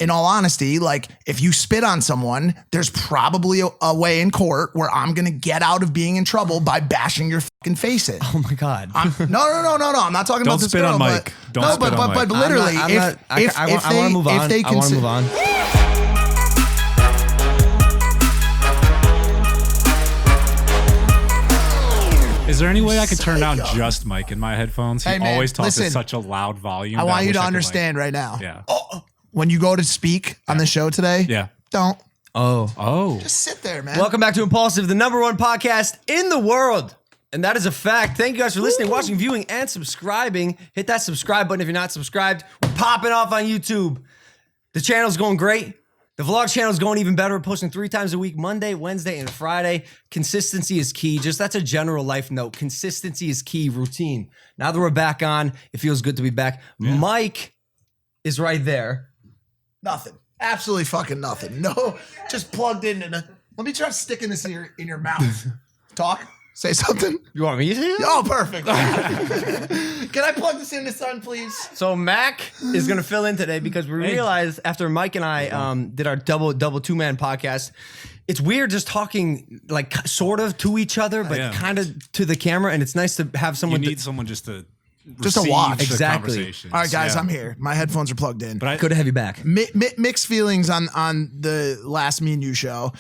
in all honesty, like if you spit on someone, there's probably a way in court where I'm going to get out of being in trouble by bashing your fucking face in. Oh my God. No. I'm not talking about this girl. But literally, I want to move on. I want to move on. Is there any way I could turn down just Mike in my headphones? He always talks at listen, such a loud volume. I want you to understand right now. Yeah. When you go to speak on the show today, don't. Oh. Just sit there, man. Welcome back to Impaulsive, the #1 podcast in the world. And that is a fact. Thank you guys for listening, watching, viewing, and subscribing. Hit that subscribe button if you're not subscribed. We're popping off on YouTube. The channel's going great. The vlog channel is going even better. We're posting 3 times a week, Monday, Wednesday, and Friday. Consistency is key. That's a general life note. Consistency is key. Routine. Now that we're back on, it feels good to be back. Yeah. Mike is right there. Nothing. Absolutely fucking nothing. No, just plugged in. Let me try sticking this in your mouth. Talk. Say something. You want me to? Oh, perfect. Can I plug this in the sun, please? So Mac is going to fill in today because we realized after Mike and I did our double 2-man podcast, it's weird just talking like sort of to each other, but kind of to the camera. And it's nice to have someone. You need someone just to watch. Exactly. All right, guys, I'm here. My headphones are plugged in. But good to have you back. Mixed feelings on the last Me and You show.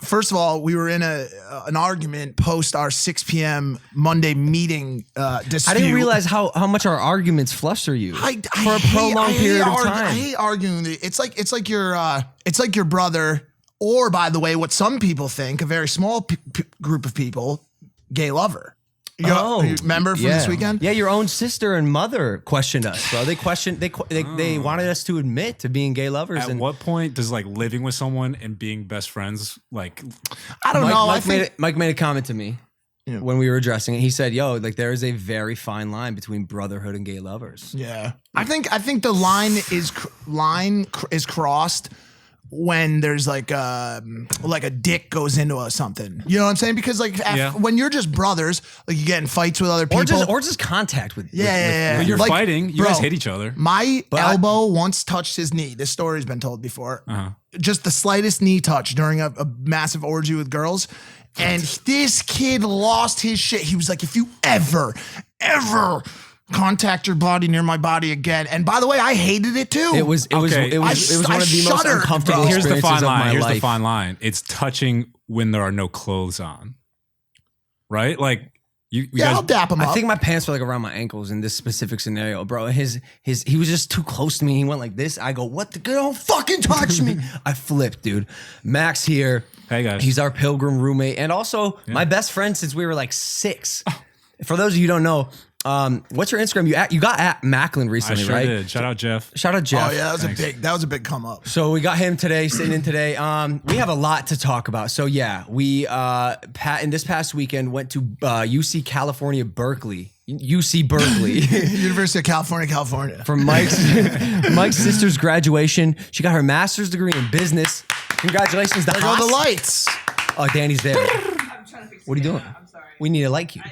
First of all, we were in an argument post our 6 p.m. Monday meeting dispute. I didn't realize how much our arguments fluster you for a prolonged period of time. I hate arguing. It's like your brother, or by the way, what some people think, a very small group of people, gay lover. You remember from this weekend? Yeah, your own sister and mother questioned us, bro. They wanted us to admit to being gay lovers. At what point does like living with someone and being best friends like? I don't know. Mike made a comment to me when we were addressing it. He said, "Yo, like there is a very fine line between brotherhood and gay lovers." Yeah, I think the line is crossed when there's like a dick goes into something. You know what I'm saying? Because when you're just brothers, like you get in fights with other people. Or just contact with. When you're fighting, you guys hit each other. My elbow once touched his knee. This story's been told before. Just the slightest knee touch during a massive orgy with girls. And this kid lost his shit. He was like, if you ever contact your body near my body again. And by the way, I hated it too. It was one of the most uncomfortable Here's the fine line. Here's the fine line. It's touching when there are no clothes on. Right? Like you guys, I'll dap him up. I think my pants were like around my ankles in this specific scenario, bro. He was just too close to me. He went like this. I go, what the girl? Don't fucking touch me. I flipped, dude. Max here. Hey guys. He's our pilgrim roommate and also my best friend since we were like 6. For those of you who don't know, what's your Instagram? You got at Macklin recently, I sure right? did. Shout out Jeff. Oh yeah, that was a big come up. So we got him today, sitting in today. We have a lot to talk about. So yeah, we in this past weekend went to UC California, Berkeley. UC Berkeley. University of California. For Mike's sister's graduation. She got her master's degree in business. Congratulations. There go the lights. Oh, Danny's there. I'm trying to fix What are you doing? I'm sorry. We need a light cue.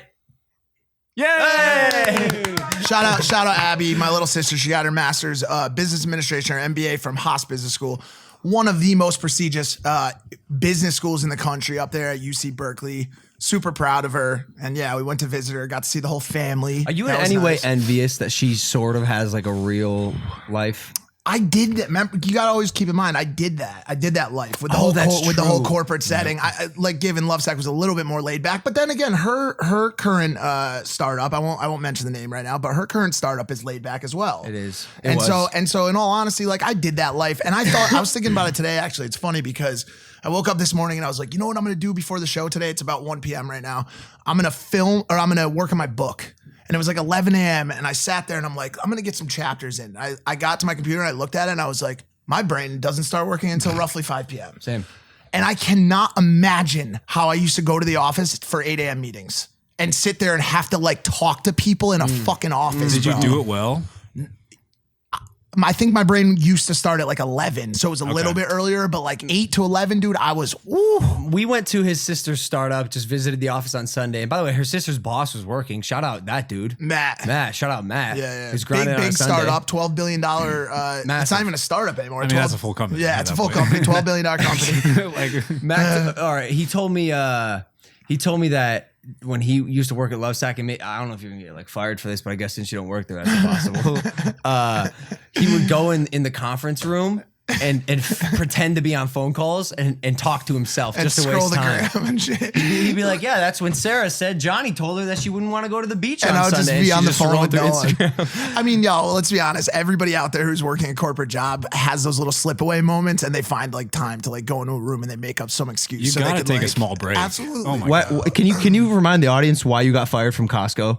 Yay! Shout out Abby, my little sister. She got her master's business administration or MBA from Haas Business School, one of the most prestigious business schools in the country up there at UC Berkeley. Super proud of her. And yeah, we went to visit her, got to see the whole family. Are you in any way envious that she sort of has like a real life? I did that. Remember, you gotta always keep in mind. I did that life with the whole corporate setting. I like Given Lovesack was a little bit more laid back, but then again, her current startup. I won't mention the name right now, but her current startup is laid back as well. It is. So in all honesty, like I did that life, and I was thinking about it today. Actually, it's funny because I woke up this morning and I was like, you know what I'm gonna do before the show today? It's about 1 p.m. right now. I'm gonna work on my book. And it was like 11 a.m. and I sat there and I'm like, I'm going to get some chapters in. I got to my computer and I looked at it and I was like, my brain doesn't start working until roughly 5 p.m. Same. And I cannot imagine how I used to go to the office for 8 a.m. meetings and sit there and have to like talk to people in a fucking office. Did you do it well? I think my brain used to start at like 11. So it was a little bit earlier, but like 8 to 11, dude, I was, ooh. We went to his sister's startup, just visited the office on Sunday. And by the way, her sister's boss was working. Shout out that dude. Matt, shout out Matt. Yeah. He's grinding big on Sunday. Startup, $12 billion. It's not even a startup anymore. I mean, that's a full company. Yeah, it's a full company, $12 billion company. Like, Matt, all right, he told me that when he used to work at Lovesac, and I don't know if you're gonna get like fired for this, but I guess since you don't work there, that's impossible. He would go in the conference room and pretend to be on phone calls and talk to himself and just to waste time. And shit. He'd be like, "Yeah, that's when Sarah said Johnny told her that she wouldn't want to go to the beach and on I would Sunday." just be on the phone with through Nolan. I mean, let's be honest. Everybody out there who's working a corporate job has those little slip away moments, and they find like time to like go into a room and they make up some excuse. you so they gotta can, take like, a small break. Absolutely. Oh my What, God. can you remind the audience why you got fired from Costco?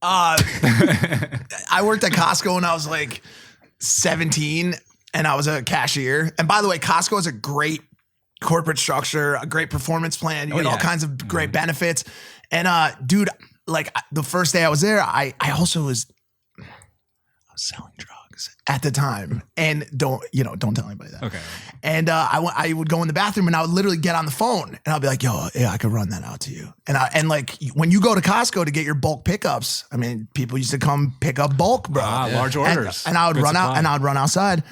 I worked at Costco when I was like 17 and I was a cashier. And by the way, Costco is a great corporate structure, a great performance plan. You get all kinds of great benefits. And dude, like the first day I was there, I was selling drugs at the time. And don't tell anybody that. Okay. And I would go in the bathroom and I would literally get on the phone and I'll be like, yo, yeah, I could run that out to you. And like when you go to Costco to get your bulk pickups, I mean, people used to come pick up bulk, bro. Large orders. And I would Good run out supply. and I would run outside.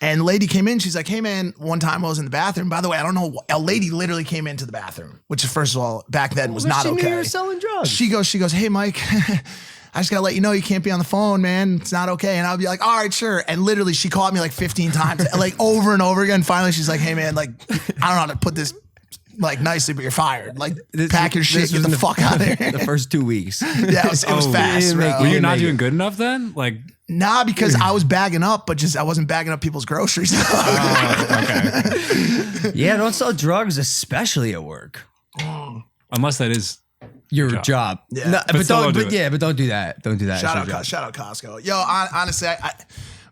And lady came in. She's like, hey, man, one time I was in the bathroom. By the way, I don't know. A lady literally came into the bathroom, which first of all, back then was not She knew you okay. were selling drugs. She goes, hey, Mike, I just got to let you know you can't be on the phone, man. It's not okay. And I'll be like, all right, sure. And literally she called me like 15 times, like over and over again. Finally, she's like, hey, man, like, I don't know how to put this like nicely, but you're fired. Like, pack your shit, get the fuck out of here. The first 2 weeks. Yeah, it was fast, bro. Were you not doing good enough then? Like, Nah, because I was bagging up, but just I wasn't bagging up people's groceries. okay. Yeah, don't sell drugs, especially at work. Unless that is Your job. Yeah. No, but still don't. don't do But yeah, but don't do that. Don't do that. Shout It's your out job. Costco. Yo, honestly,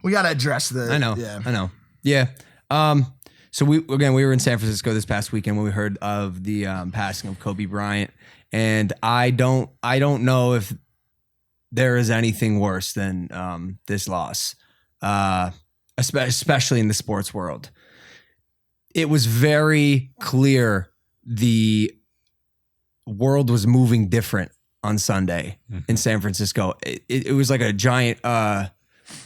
we gotta address the. I know. Yeah. I know. Yeah. So we were in San Francisco this past weekend when we heard of the passing of Kobe Bryant, and I don't know if there is anything worse than this loss, especially in the sports world. It was very clear the world was moving different on Sunday in San Francisco. It was like a giant.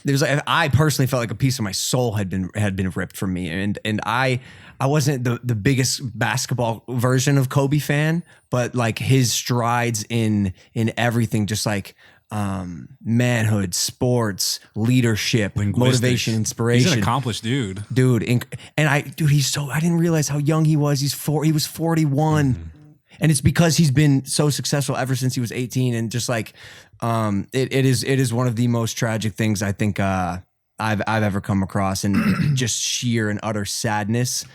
There was like, I personally felt like a piece of my soul had been ripped from me, and I wasn't the biggest basketball version of Kobe fan, but like his strides in everything, just like manhood, sports, leadership, motivation, inspiration. He's an accomplished dude. I didn't realize how young he was. He was 41. And it's because he's been so successful ever since he was 18. And just like, it is one of the most tragic things I think I've ever come across, and just sheer and utter sadness.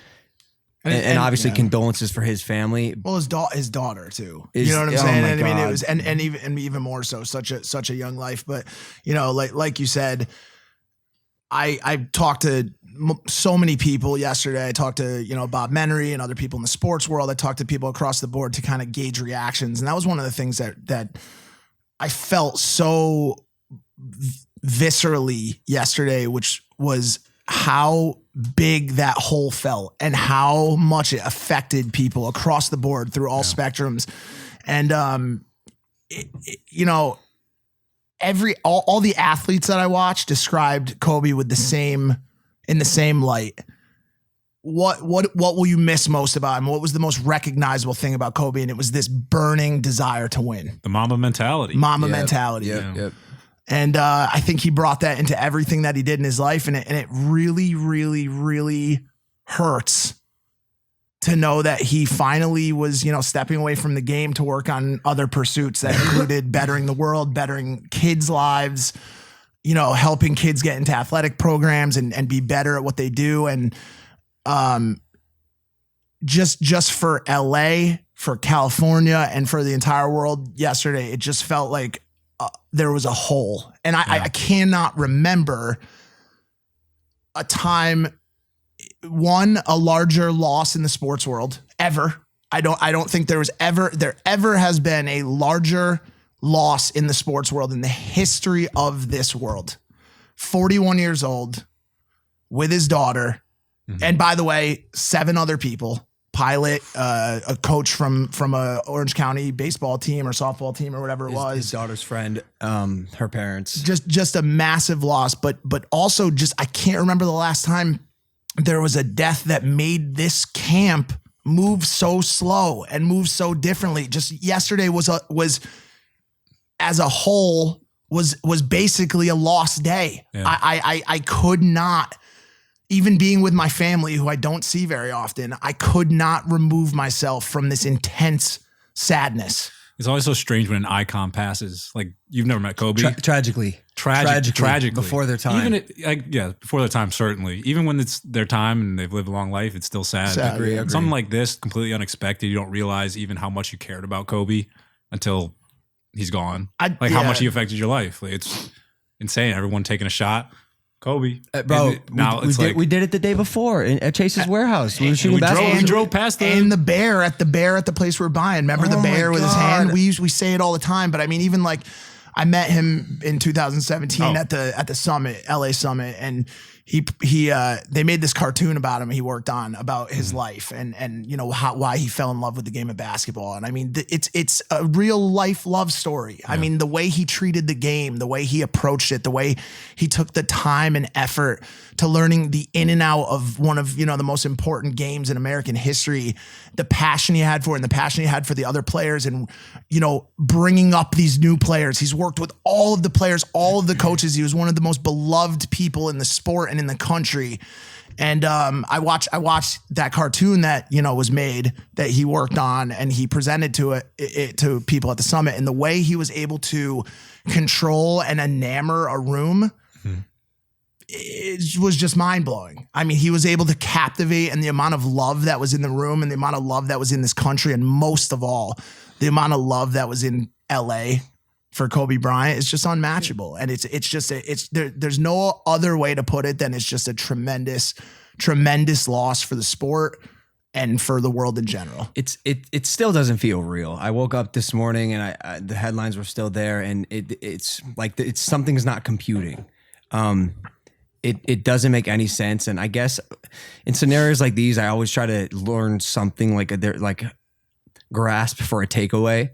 And obviously condolences for his family. Well, his daughter too. You know what I'm saying? And I mean, it was, and even more so, such a young life. But like you said, I talked to so many people yesterday. I talked to Bob Menery and other people in the sports world. I talked to people across the board to kind of gauge reactions, and that was one of the things that I felt so viscerally yesterday, which was how big that hole felt and how much it affected people across the board through all spectrums. And, all the athletes that I watched described Kobe in the same light. What will you miss most about him? What was the most recognizable thing about Kobe? And it was this burning desire to win. The Mamba mentality. Mentality. Yep. And I think he brought that into everything that he did in his life. And it really, really, really hurts to know that he finally was, stepping away from the game to work on other pursuits that included bettering the world, bettering kids' lives, helping kids get into athletic programs and be better at what they do. And just for LA, for California, and for the entire world yesterday, it just felt like there was a hole. And I cannot remember a time, a larger loss in the sports world ever. I don't think there ever has been a larger loss in the sports world in the history of this world 41 years old with his daughter. And by the way, 7 other people, pilot, a coach from a Orange County baseball team or softball team or whatever it was. His daughter's friend, her parents. Just a massive loss, but also just, I can't remember the last time there was a death that made this camp move so slow and move so differently. Just yesterday was as a whole was basically a lost day. Yeah. I could not, even being with my family who I don't see very often, I could not remove myself from this intense sadness. It's always so strange when an icon passes. Like, you've never met Kobe. Tragically. Before their time. Before their time, certainly. Even when it's their time and they've lived a long life, it's still sad. Agree. Something like this, completely unexpected. You don't realize even how much you cared about Kobe until he's gone. How much he affected your life. Like, it's insane. Everyone taking a shot. Kobe, bro. We did it the day before at Chase's warehouse. We were shooting basketball. We drove past and the bear at the place we're buying. Remember the bear with his hand? We say it all the time, but I mean, even like I met him in 2017 at the summit, LA Summit, and they made this cartoon about him he worked on about his life and you know why he fell in love with the game of basketball. And I mean, it's a real life love story. Yeah. I mean, the way he treated the game, the way he approached it, the way he took the time and effort to learning the in and out of one of, you know, the most important games in American history, the passion he had for it and the passion he had for the other players and, you know, bringing up these new players. He's worked with all of the players, all of the coaches. He was one of the most beloved people in the sport and in the country. And I watched that cartoon that, you know, was made that he worked on and he presented to it to people at the summit, and the way he was able to control and enamor a room, it was just mind blowing. I mean, he was able to captivate, and the amount of love that was in the room and the amount of love that was in this country, and most of all, the amount of love that was in LA for Kobe Bryant is just unmatchable. And there's no other way to put it than it's just a tremendous, tremendous loss for the sport and for the world in general. It still doesn't feel real. I woke up this morning and the headlines were still there, and it's like something's not computing. It doesn't make any sense. And I guess in scenarios like these, I always try to learn something like grasp for a takeaway.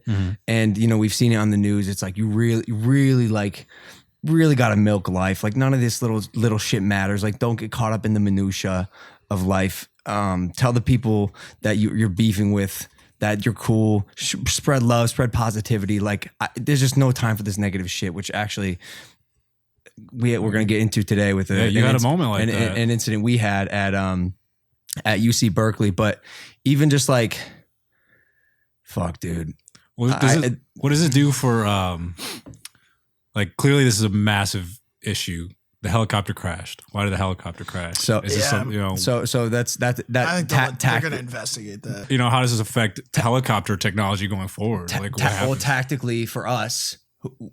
And, you know, we've seen it on the news. It's like, you really got to milk life. Like, none of this little shit matters. Like, don't get caught up in the minutia of life. Tell the people that you're beefing with that you're cool, spread love, spread positivity. Like, there's just no time for this negative shit, which actually we're going to get into today with you had a moment like that. An incident we had at UC Berkeley. But even just like, fuck, dude. What does it do for, like, clearly this is a massive issue. The helicopter crashed. Why did the helicopter crash? So, is this something, you know? So that's that. I think they're going to investigate that. You know, how does this affect helicopter technology going forward? Well, tactically for us,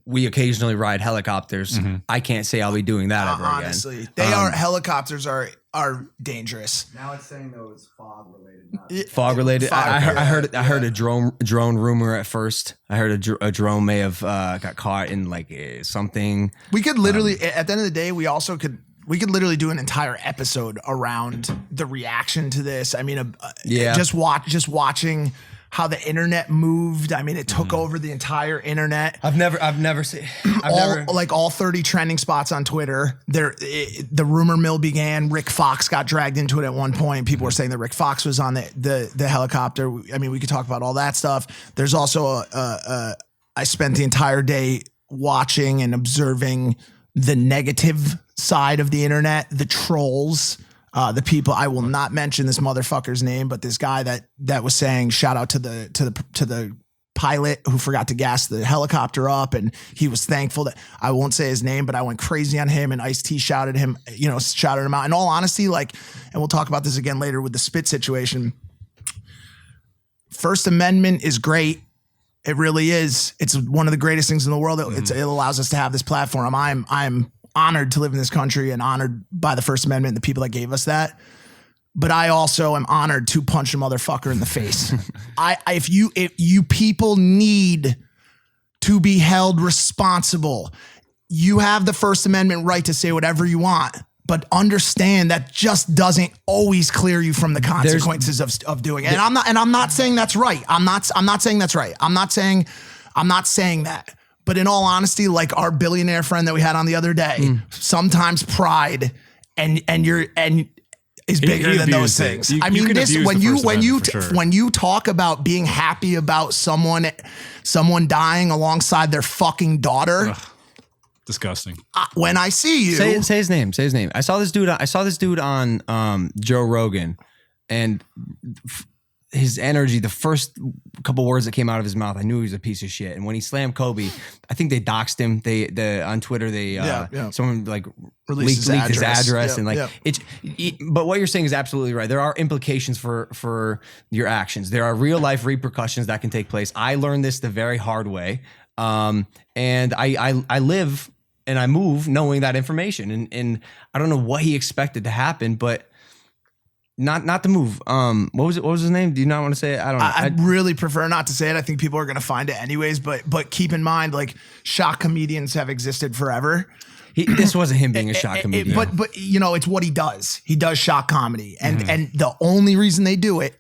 we occasionally ride helicopters. I can't say I'll be doing that ever again. Honestly, helicopters are dangerous. Now it's saying though it's fog related. Fog related. I heard a drone rumor at first. I heard a drone may have got caught in like something. We could literally at the end of the day, we could literally do an entire episode around the reaction to this. I mean, just watching how the internet moved. I mean, it took over the entire internet. I've never seen all 30 trending spots on Twitter. The rumor mill began. Rick Fox got dragged into it at one point. People were saying that Rick Fox was on the helicopter. I mean, we could talk about all that stuff. There's also I spent the entire day watching and observing the negative side of the internet, the trolls. The people, I will not mention this motherfucker's name, but this guy that was saying shout out to the pilot who forgot to gas the helicopter up, and he was thankful that, I won't say his name, but I went crazy on him, and Ice-T shouted him out. In all honesty, like, and we'll talk about this again later with the spit situation. First Amendment is great. It really is. It's one of the greatest things in the world. It allows us to have this platform. I'm honored to live in this country and honored by the First Amendment and the people that gave us that. But I also am honored to punch a motherfucker in the face. If you people need to be held responsible, you have the First Amendment right to say whatever you want, but understand that just doesn't always clear you from the consequences of doing it. And I'm not saying that's right. I'm not saying that's right. I'm not saying that. But in all honesty, like our billionaire friend that we had on the other day, sometimes pride and is bigger than those things. I mean, this when you talk about being happy about someone dying alongside their fucking daughter. Ugh, disgusting. When I see you, say his name. Say his name. I saw this dude on Joe Rogan, and his energy, the first couple words that came out of his mouth, I knew he was a piece of shit. And when he slammed Kobe, I think they doxed him. On Twitter, someone like leaked his address and but what you're saying is absolutely right. There are implications for your actions. There are real life repercussions that can take place. I learned this the very hard way. And I live and I move knowing that information. And I don't know what he expected to happen, but not to move. What was his name? Do you not want to say it? I don't know. I really prefer not to say it. I think people are going to find it anyways, but keep in mind, like, shock comedians have existed forever. This wasn't him being a shock comedian. But you know, it's what he does. He does shock comedy. And the only reason they do it,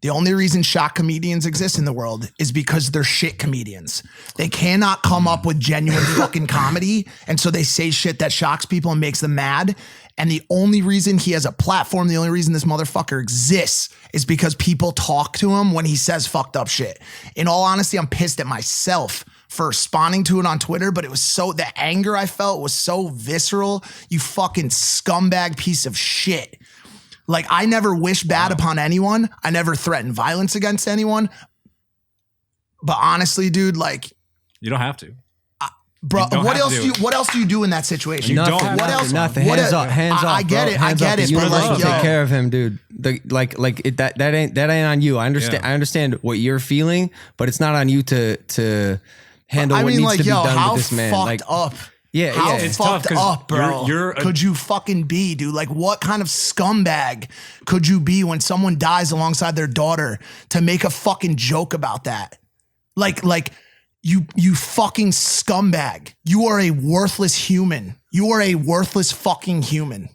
the only reason shock comedians exist in the world is because they're shit comedians. They cannot come up with genuine fucking comedy. And so they say shit that shocks people and makes them mad. And the only reason he has a platform, the only reason this motherfucker exists is because people talk to him when he says fucked up shit. In all honesty, I'm pissed at myself for responding to it on Twitter, but it was the anger I felt was so visceral. You fucking scumbag piece of shit. Like, I never wish bad upon anyone. I never threaten violence against anyone. But honestly, dude, like, you don't have to. Bro, what else do you do in that situation? Nothing. Nothing. Hands up. I get it. You but like, take care of him, dude. That ain't on you. I understand. I understand what you're feeling, but it's not on you to handle what needs to be done with this man. Fucked up. Yeah, how it's fucked tough up, bro? Could you fucking be, dude? Like, what kind of scumbag could you be when someone dies alongside their daughter to make a fucking joke about that? Like. You fucking scumbag. You are a worthless human. You are a worthless fucking human.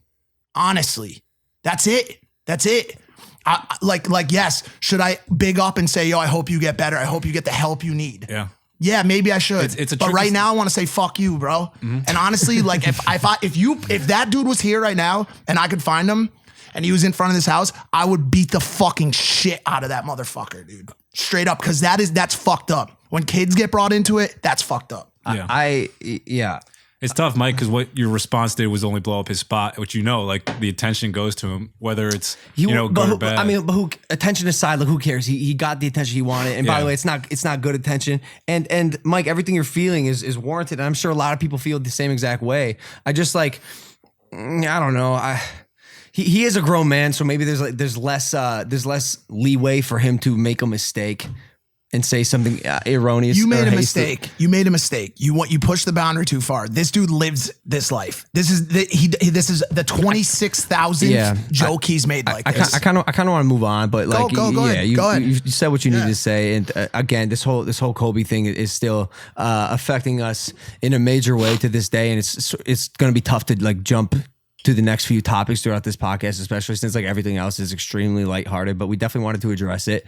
Honestly. That's it. Yes. Should I big up and say, yo, I hope you get better. I hope you get the help you need. Yeah. Yeah, maybe I should. But right now I want to say, fuck you, bro. Mm-hmm. And honestly, like if that dude was here right now and I could find him and he was in front of this house, I would beat the fucking shit out of that motherfucker, dude. Straight up. Cause that's fucked up. When kids get brought into it, that's fucked up. Yeah. It's tough, Mike, because what your response did was only blow up his spot, which like the attention goes to him, whether it's good or bad. I mean, but attention aside, like who cares? He got the attention he wanted, and by the way, it's not good attention. And Mike, everything you're feeling is warranted. And I'm sure a lot of people feel the same exact way. I just I don't know. He is a grown man, so maybe there's less leeway for him to make a mistake and say something erroneous. You made a mistake. You pushed the boundary too far. This dude lives this life. This is the 26,000th joke he's made like this. I kind of want to move on, but like, go ahead. You said what you need to say, and again, this whole Kobe thing is still affecting us in a major way to this day, and it's going to be tough to like jump to the next few topics throughout this podcast, especially since like everything else is extremely lighthearted, but we definitely wanted to address it.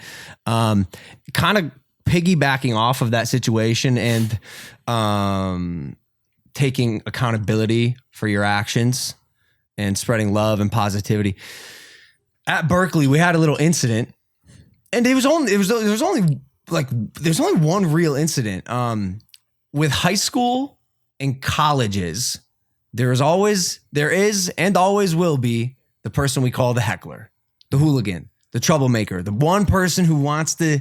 Kind of piggybacking off of that situation and taking accountability for your actions and spreading love and positivity. At Berkeley, we had a little incident, and there's only one real incident. With high school and colleges, there is and always will be the person we call the heckler, the hooligan, the troublemaker, the one person who wants to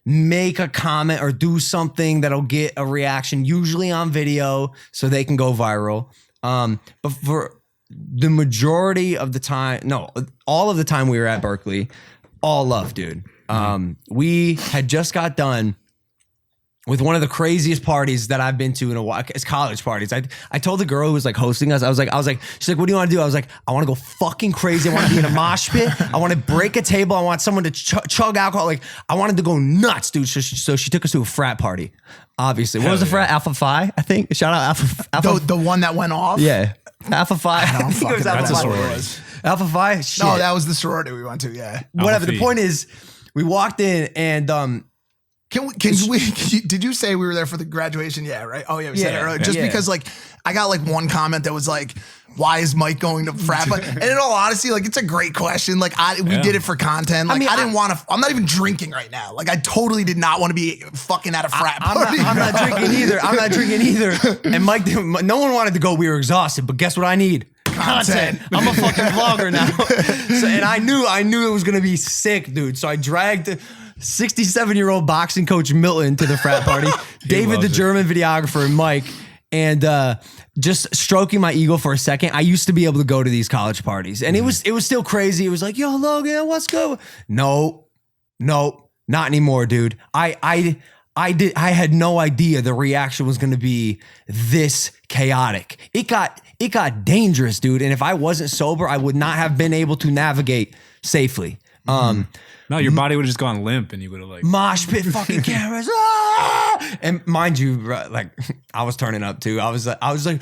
make a comment or do something that'll get a reaction, usually on video, so they can go viral. But for the majority of the time, all of the time we were at Berkeley, all love, dude. We had just got done with one of the craziest parties that I've been to in a while. It's college parties. I told the girl who was like hosting us, I was like, she's like, what do you want to do? I was like, I want to go fucking crazy. I want to be in a mosh pit. I want to break a table. I want someone to chug alcohol. Like, I wanted to go nuts, dude. So she took us to a frat party. Obviously, what was the frat? Alpha Phi, I think. Shout out Alpha. The one that went off. Yeah, Alpha Phi. I think it was That's a Alpha sorority. Phi. Alpha Phi. Shit. No, that was the sorority we went to. Yeah. Whatever. Alpha The Phi. point is, we walked in and Did you say we were there for the graduation? Yeah, right. Oh yeah, we said it earlier. Just because like I got like one comment that was like, why is Mike going to frat? But and in all honesty, like it's a great question. Like we did it for content. Like I didn't want to. I'm not even drinking right now. Like I totally did not want to be fucking at a frat party. I'm not drinking either. I'm not drinking either. And Mike, no one wanted to go. We were exhausted. But guess what I need? Content. I'm a fucking vlogger now. And I knew it was gonna be sick, dude. So I dragged 67-year-old boxing coach Milton to the frat party. David, the German videographer, and Mike. And just stroking my ego for a second, I used to be able to go to these college parties, and it was still crazy. It was like, yo, Logan, let's go. No, not anymore, dude. I had no idea the reaction was going to be this chaotic. It got dangerous, dude. And if I wasn't sober, I would not have been able to navigate safely. No, your body would have just gone limp and you would have like Mosh pit, fucking cameras. Ah! And mind you, like I was turning up too. I was like,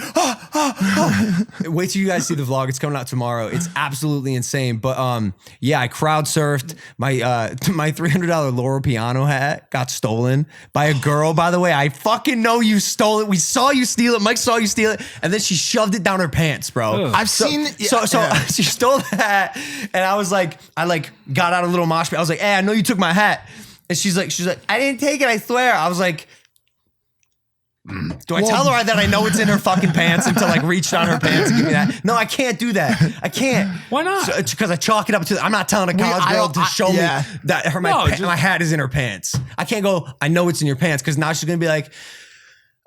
wait till you guys see the vlog. It's coming out tomorrow. It's absolutely insane. But yeah, I crowd surfed. My $300 Laurel piano hat got stolen by a girl. By the way, I fucking know you stole it. We saw you steal it. Mike saw you steal it, and then she shoved it down her pants, bro. Ugh. I've seen. So she stole the hat, and I was like, got out a little mosh pit. I was like, hey, I know you took my hat. And she's like, I didn't take it, I swear. I was like, do I tell her that I know it's in her fucking pants and to like reach down her pants and give me that? No, I can't do that. I can't. Why not? Because I chalk it up to, I'm not telling a college girl to show me that my hat is in her pants. I can't go, I know it's in your pants, because now she's going to be like,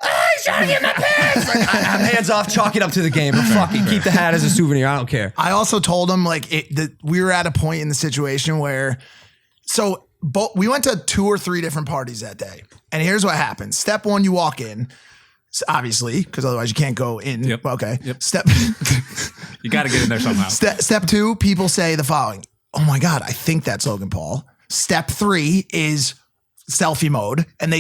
he's trying to get my pants. Like, I'm hands off, chalk it up to the game. But fuck it, keep the hat as a souvenir. I don't care. I also told him like we were at a point in the situation where, we went to 2 or 3 different parties that day. And here's what happens. Step 1, you walk in, obviously, because otherwise you can't go in. Yep. Okay. Yep. Step you got to get in there somehow. Step 2, people say the following. Oh my God, I think that's Logan Paul. Step 3 is selfie mode. And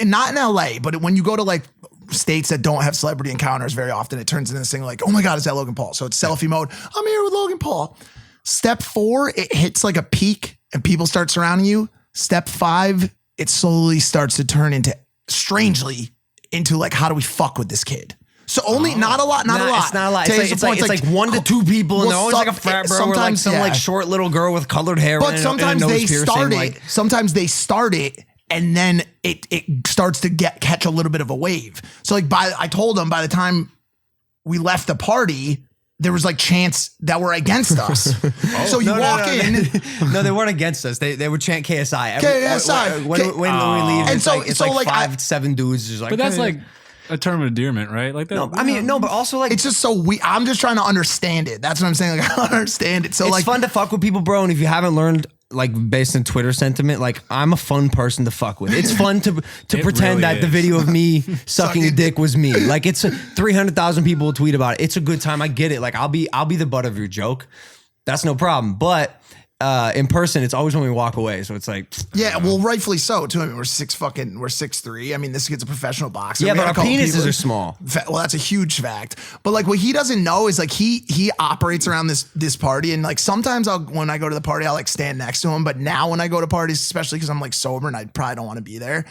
not in LA, but when you go to like states that don't have celebrity encounters very often, it turns into this thing like, oh my God, is that Logan Paul? So it's selfie mode. I'm here with Logan Paul. Step 4, it hits like a peak and people start surrounding you. Step 5, it slowly starts to turn strangely into like, how do we fuck with this kid? So only not a lot. It's not a lot. It's like 1 to 2 people, and they're always like a frat bro or like some like short little girl with colored hair. But sometimes they start it. Sometimes they start it, and then it starts to catch a little bit of a wave. So like I told them by the time we left the party, there was like chants that were against us. So you walk in. No, they weren't against us. They would chant KSI. KSI. When we leave, and it's like 5-7 dudes just like. But that's like a term of endearment, right? Like that. No, I mean, no, but also like it's just so I'm just trying to understand it. That's what I'm saying. Like I don't understand it. So it's like fun to fuck with people, bro. And if you haven't learned, like based on Twitter sentiment, like I'm a fun person to fuck with. It's fun to pretend really that the is. video of me sucking a dick was me. Like it's 300,000 people will tweet about it. It's a good time. I get it. Like I'll be the butt of your joke. That's no problem. But in person, it's always when we walk away. So it's like, yeah, well, rightfully so too. I mean, we're 6'3". I mean, this kid's a professional boxer. yeah, We but gotta our call penises people- are small. Well, that's a huge fact. But like what he doesn't know is like he operates around this party, and like sometimes when I go to the party, I'll like stand next to him. But now when I go to parties, especially because I'm like sober and I probably don't want to be there,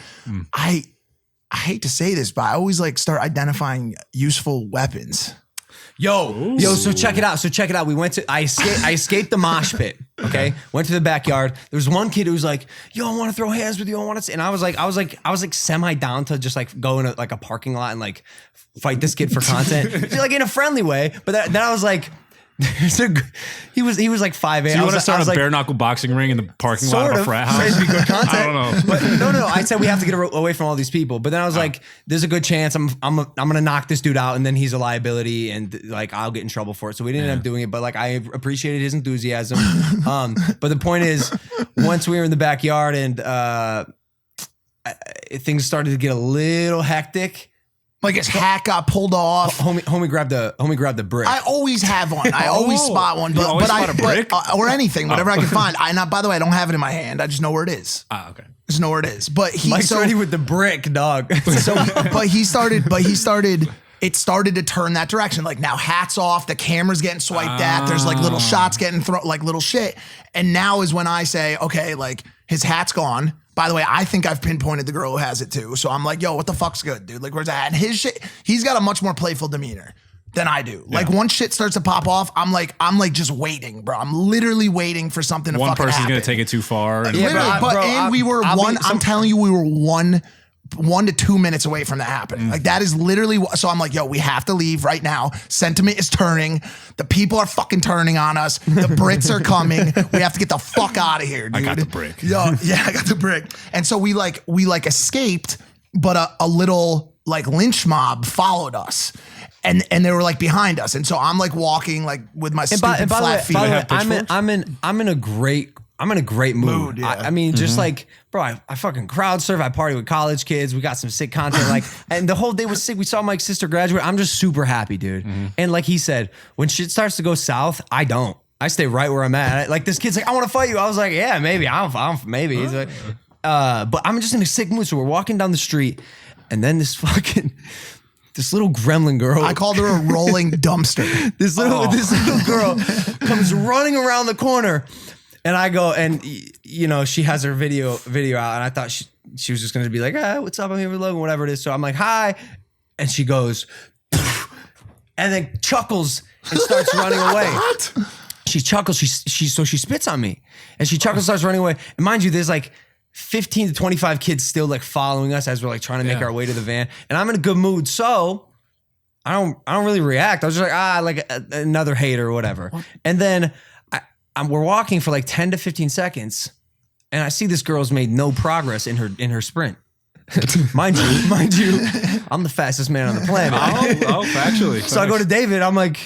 I hate to say this, but I always like start identifying useful weapons. Yo, so check it out. We went to, I escaped the mosh pit. Okay. Went to the backyard. There was one kid who was like, yo, I want to throw hands with you. I want to, and I was like semi down to just like go in like a parking lot and like fight this kid for content. Like in a friendly way. But then I was like, he was like 5'8". So you want to start a bare knuckle boxing ring in the parking lot of a frat house? It'd be good content. I don't know. But no. I said we have to get away from all these people. But then I was like, there's a good chance I'm gonna knock this dude out, and then he's a liability, and like I'll get in trouble for it. So we didn't end up doing it. But like I appreciated his enthusiasm. But the point is, once we were in the backyard, and things started to get a little hectic. Like his hat got pulled off. Homie grabbed the brick. I always have one. I always spot one, spot a brick? Or anything, whatever I can find. By the way, I don't have it in my hand. I just know where it is. Okay. I just know where it is. But Mike's ready with the brick, dog. It started to turn that direction. Like now hats off, the camera's getting swiped at, there's like little shots getting thrown, like little shit. And now is when I say, okay, like his hat's gone. By the way, I think I've pinpointed the girl who has it too. So I'm like, yo, what the fuck's good, dude? Like, where's that? And his shit, he's got a much more playful demeanor than I do. Like once shit starts to pop off, I'm like just waiting, bro. I'm literally waiting for something to fucking happen. One person's gonna take it too far. And I'm telling you, we were 1 to 2 minutes away from that happening. Like that is literally so I'm like, yo, we have to leave right now. Sentiment is turning. The people are fucking turning on us. The Brits are coming. We have to get the fuck out of here, dude. I got the brick. Yo, yeah, I got the brick. And so we escaped, but a little like lynch mob followed us. And they were like behind us. And so I'm like walking like with my stupid flat feet. I'm in a great mood. Yeah. I mean, just like, bro, I fucking crowd surf. I party with college kids. We got some sick content. Like, and the whole day was sick. We saw Mike's sister graduate. I'm just super happy, dude. And like he said, when shit starts to go south, I don't. I stay right where I'm at. Like this kid's like, I want to fight you. I was like, yeah, maybe. Maybe. He's like, but I'm just in a sick mood. So we're walking down the street, and then this little gremlin girl. I called her a rolling dumpster. This little girl comes running around the corner. And I go, and you know, she has her video out, and I thought she was just gonna be like, what's up? I'm here with Logan, whatever it is. So I'm like, hi. And she goes, and then chuckles and starts running away. What? She chuckles, she spits on me. And she chuckles, starts running away. And mind you, there's like 15 to 25 kids still like following us as we're like trying to make our way to the van. And I'm in a good mood, so I don't really react. I was just like, another hater or whatever. And then we're walking for like 10 to 15 seconds, and I see this girl's made no progress in her sprint. mind you, I'm the fastest man on the planet. Factually. So I go to David. I'm like,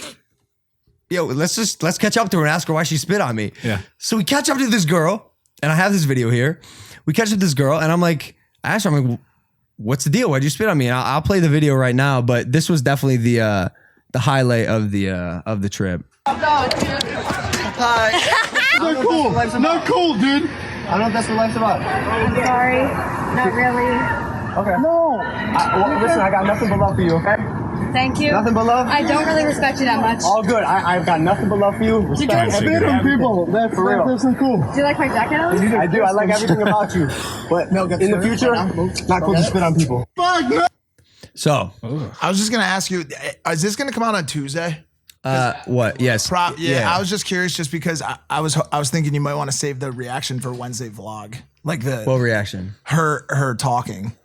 yo, let's catch up to her and ask her why she spit on me. Yeah. So we catch up to this girl, and I have this video here. We catch up to this girl, and I asked her, I'm like, what's the deal? Why'd you spit on me? And I'll play the video right now, but this was definitely the highlight of the trip. Hi. Not cool. Not cool, dude. I don't know if that's what life's about. I'm sorry. Not really. Okay. No. Listen, I got nothing but love for you, okay? Thank you. Nothing but love? I don't really respect you that much. All good. I've got nothing but love for you. Respect. Figure it Random out. people. That's For real. That's cool. Do you like my jacket on? I do. I like everything about you. But in the future, not cool to spit on people. Fuck no. So I was just gonna ask you, is this gonna come out on Tuesday? what? Yes. I was just curious, just because I was thinking you might want to save the reaction for Wednesday vlog, like What reaction? her talking.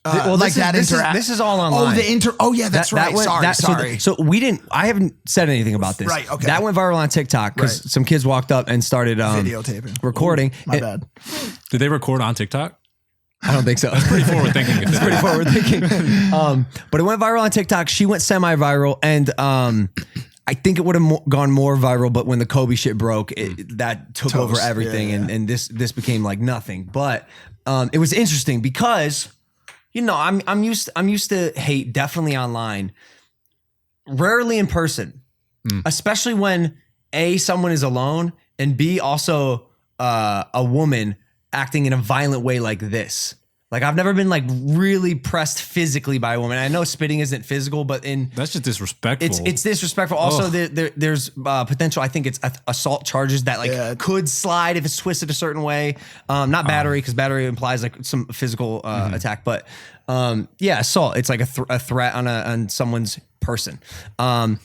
Well, like this is all online. Oh yeah, that's right. Sorry. So I haven't said anything about this. Right, okay. That went viral on TikTok because some kids walked up and started Videotaping. recording. My bad. Did they record on TikTok? I don't think so. Pretty forward thinking. It's pretty forward thinking. But it went viral on TikTok. She went semi-viral, and I think it would have gone more viral. But when the Kobe shit broke, that took over everything, and this became like nothing. But it was interesting because, you know, I'm used to hate definitely online, rarely in person, especially when A, someone is alone, and B, also a woman acting in a violent way like this. Like, I've never been like really pressed physically by a woman. I know spitting isn't physical, but that's just disrespectful. It's disrespectful. Also, there's potential. I think it's assault charges that could slide if it's twisted a certain way. Not battery, because battery implies like some physical attack. But assault. It's like a threat on someone's person. And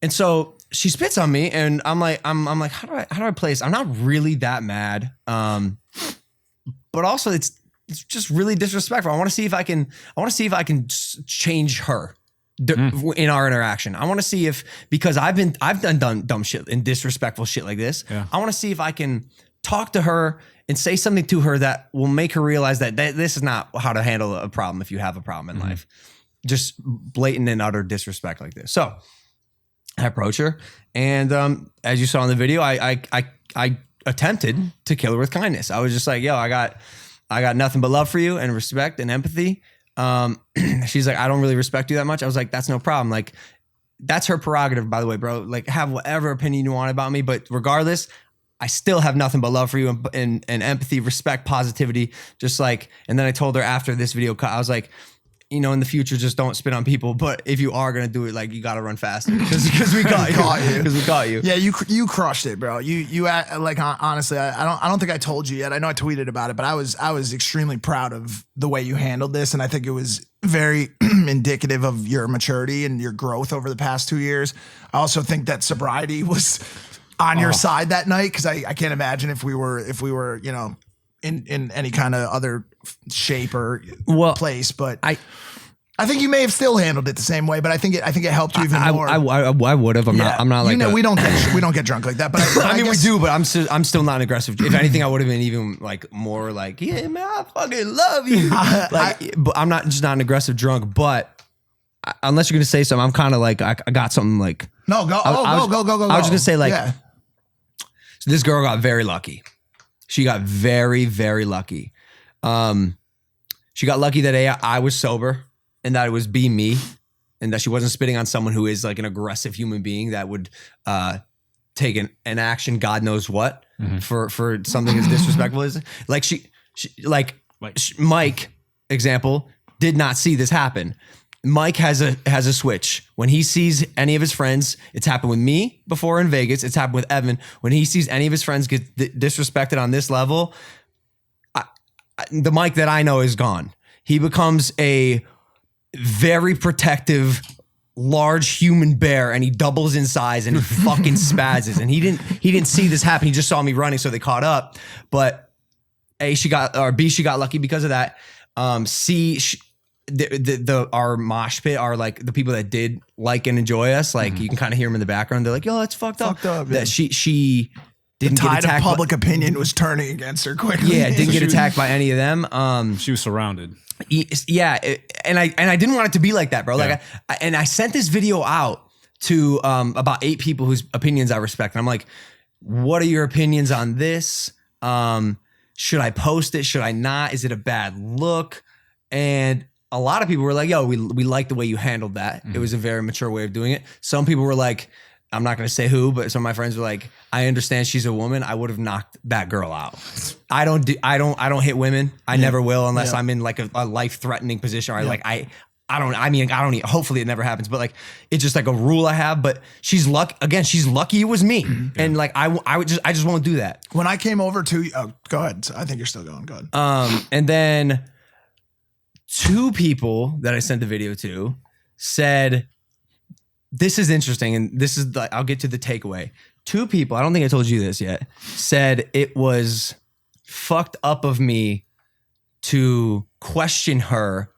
so she spits on me, and I'm like, how do I play this? I'm not really that mad. But also it's just really disrespectful. I want to see if I can change her in our interaction. I want to see if, because I've done dumb shit and disrespectful shit like this. Yeah. I want to see if I can talk to her and say something to her that will make her realize that this is not how to handle a problem if you have a problem in life. Just blatant and utter disrespect like this. So I approach her, and as you saw in the video, I attempted to kill her with kindness. I was just like, yo, I got I got nothing but love for you and respect and empathy. She's like, I don't really respect you that much. I was like, that's no problem. Like, that's her prerogative, by the way, bro. Like, have whatever opinion you want about me, but regardless, I still have nothing but love for you and empathy, respect, positivity. Just like, and then I told her after this video cut, I was like, you know, in the future, just don't spit on people. But if you are gonna do it, like, you gotta run faster because we got you. Because we caught you. Yeah, you crushed it, bro. You like, honestly, I don't think I told you yet. I know I tweeted about it, but I was extremely proud of the way you handled this, and I think it was very indicative of your maturity and your growth over the past 2 years. I also think that sobriety was on your side that night, because I can't imagine if we were you know, in any kind of other shape or place, but I think you may have still handled it the same way, but I think it helped you even more. I would have. I'm not like, you know, we don't get drunk like that, but I mean, we do, but I'm still not aggressive. If anything, I would have been even like more like, yeah, man, I fucking love you. But I'm not an aggressive drunk. But unless you're gonna say something, I'm kind of like, I got something like. No, go. I was just gonna say, like, yeah. So this girl got very lucky. She got very, very lucky. She got lucky that I was sober, and that it was be me, and that she wasn't spitting on someone who is like an aggressive human being that would take an action, God knows what, for something as disrespectful as, like, Mike, example, did not see this happen. Mike has a switch. When he sees any of his friends, it's happened with me before in Vegas, it's happened with Evan. When he sees any of his friends get disrespected on this level, the Mike that I know is gone. He becomes a very protective, large human bear, and he doubles in size and fucking spazzes. And he didn't see this happen. He just saw me running, so they caught up. But B, she got lucky because of that. C, our mosh pit are like the people that did like and enjoy us. Like, you can kind of hear them in the background. They're like, yo, that's fucked up. That she didn't get attacked. The tide of public opinion was turning against her quickly. Yeah, didn't get attacked by any of them. She was surrounded. Yeah, and I didn't want it to be like that, bro. Yeah. Like, I sent this video out to about 8 people whose opinions I respect. And I'm like, what are your opinions on this? Should I post it? Should I not? Is it a bad look? And a lot of people were like, yo, we like the way you handled that. It was a very mature way of doing it. Some people were like, I'm not going to say who, but some of my friends were like, I understand she's a woman. I would have knocked that girl out. I don't hit women. I never will, unless I'm in like a life-threatening position. Or hopefully it never happens, but like, it's just like a rule I have. But she's lucky it was me. And like, I just won't do that. When I came over to, go ahead. I think you're still going. Go ahead. And then 2 people that I sent the video to said, this is interesting, and this is I'll get to the takeaway. 2 people, I don't think I told you this yet, said it was fucked up of me to question her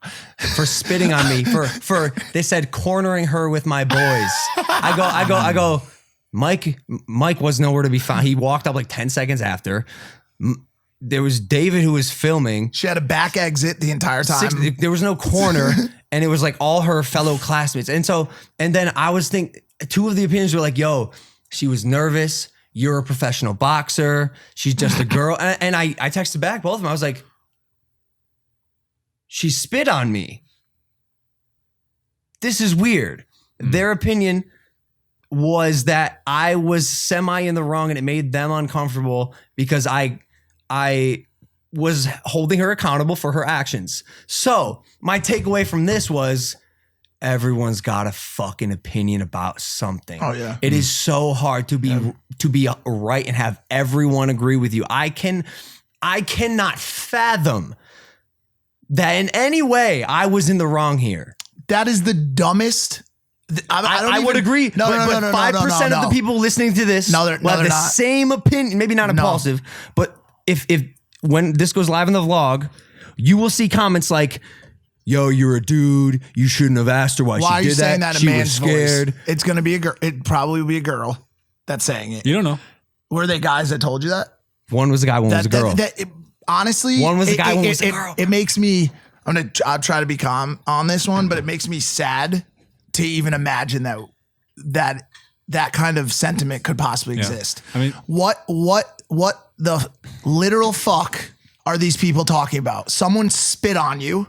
for spitting on me, for they said cornering her with my boys. I go, Mike was nowhere to be found. He walked up like 10 seconds after. There was David who was filming. She had a back exit the entire time. There was no corner, and it was like all her fellow classmates. And then I was thinking, 2 of the opinions were like, yo, she was nervous. You're a professional boxer. She's just a girl. And I texted back both of them. I was like, she spit on me. This is weird. Their opinion was that I was semi in the wrong, and it made them uncomfortable because I was holding her accountable for her actions. So my takeaway from this was, everyone's got a fucking opinion about something. Oh yeah. It is so hard to be right and have everyone agree with you. I cannot fathom that in any way I was in the wrong here. That is the dumbest. I would agree. No, 5% of the people listening to this will have the same opinion. Maybe not Impaulsive, but if when this goes live in the vlog, you will see comments like, yo, you're a dude. You shouldn't have asked her why she did that. That she was scared. Voice? It's going to be a girl. It probably will be a girl that's saying it. You don't know. Were they guys that told you that? One was a guy, one was a girl. Honestly, one was a guy, one was a girl. It makes me, I'll try to be calm on this one, but it makes me sad to even imagine that kind of sentiment could possibly exist. I mean, what the literal fuck are these people talking about? Someone spit on you.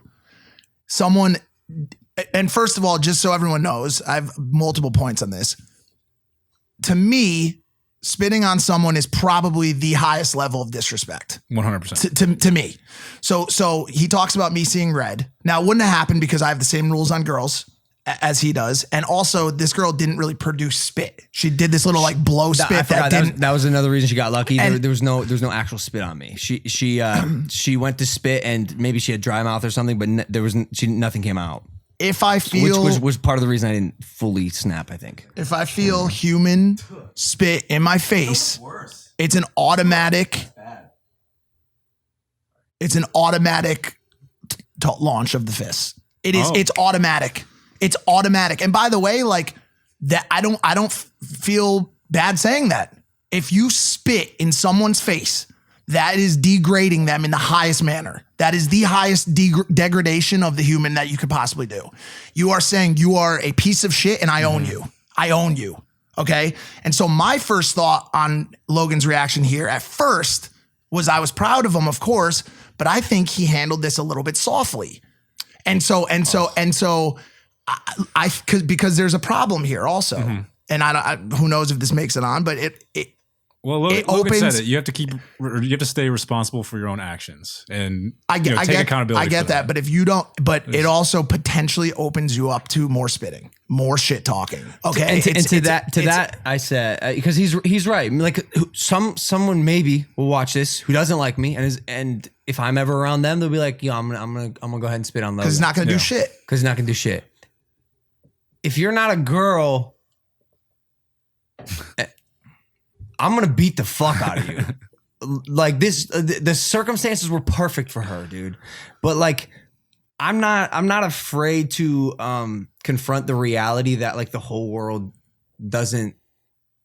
And first of all, just so everyone knows, I have multiple points on this. To me, spitting on someone is probably the highest level of disrespect. 100%. To me. So he talks about me seeing red. Now, it wouldn't have happened because I have the same rules on girls as he does. And also, this girl didn't really produce spit. She did this little like blow spit that was another reason she got lucky. There was no actual spit on me. She went to spit and maybe she had dry mouth or something, but nothing came out. If I feel, which was part of the reason I didn't fully snap, I think. If I feel human spit in my face, it's an automatic. It's an automatic launch of the fist. It's automatic. It's automatic. And by the way, like that, I don't feel bad saying that. If you spit in someone's face, that is degrading them in the highest manner. That is the highest degradation of the human that you could possibly do. You are saying you are a piece of shit and I own you. I own you. Okay. And so my first thought on Logan's reaction here at first was I was proud of him, of course, but I think he handled this a little bit softly. And so because there's a problem here also. And who knows if this makes it on, but well, Logan said it. You have to stay responsible for your own actions, and take accountability. I get that, but if you don't, it also potentially opens you up to more spitting, more shit talking. Okay, that I said because he's right. I mean, like someone maybe will watch this who doesn't like me, and if I'm ever around them, they'll be like, "Yeah, I'm gonna go ahead and spit on Logan because he's not gonna do shit. Because he's not gonna do shit. If you're not a girl." I'm going to beat the fuck out of you. Like this, the circumstances were perfect for her, dude. But like, I'm not afraid to confront the reality that like the whole world doesn't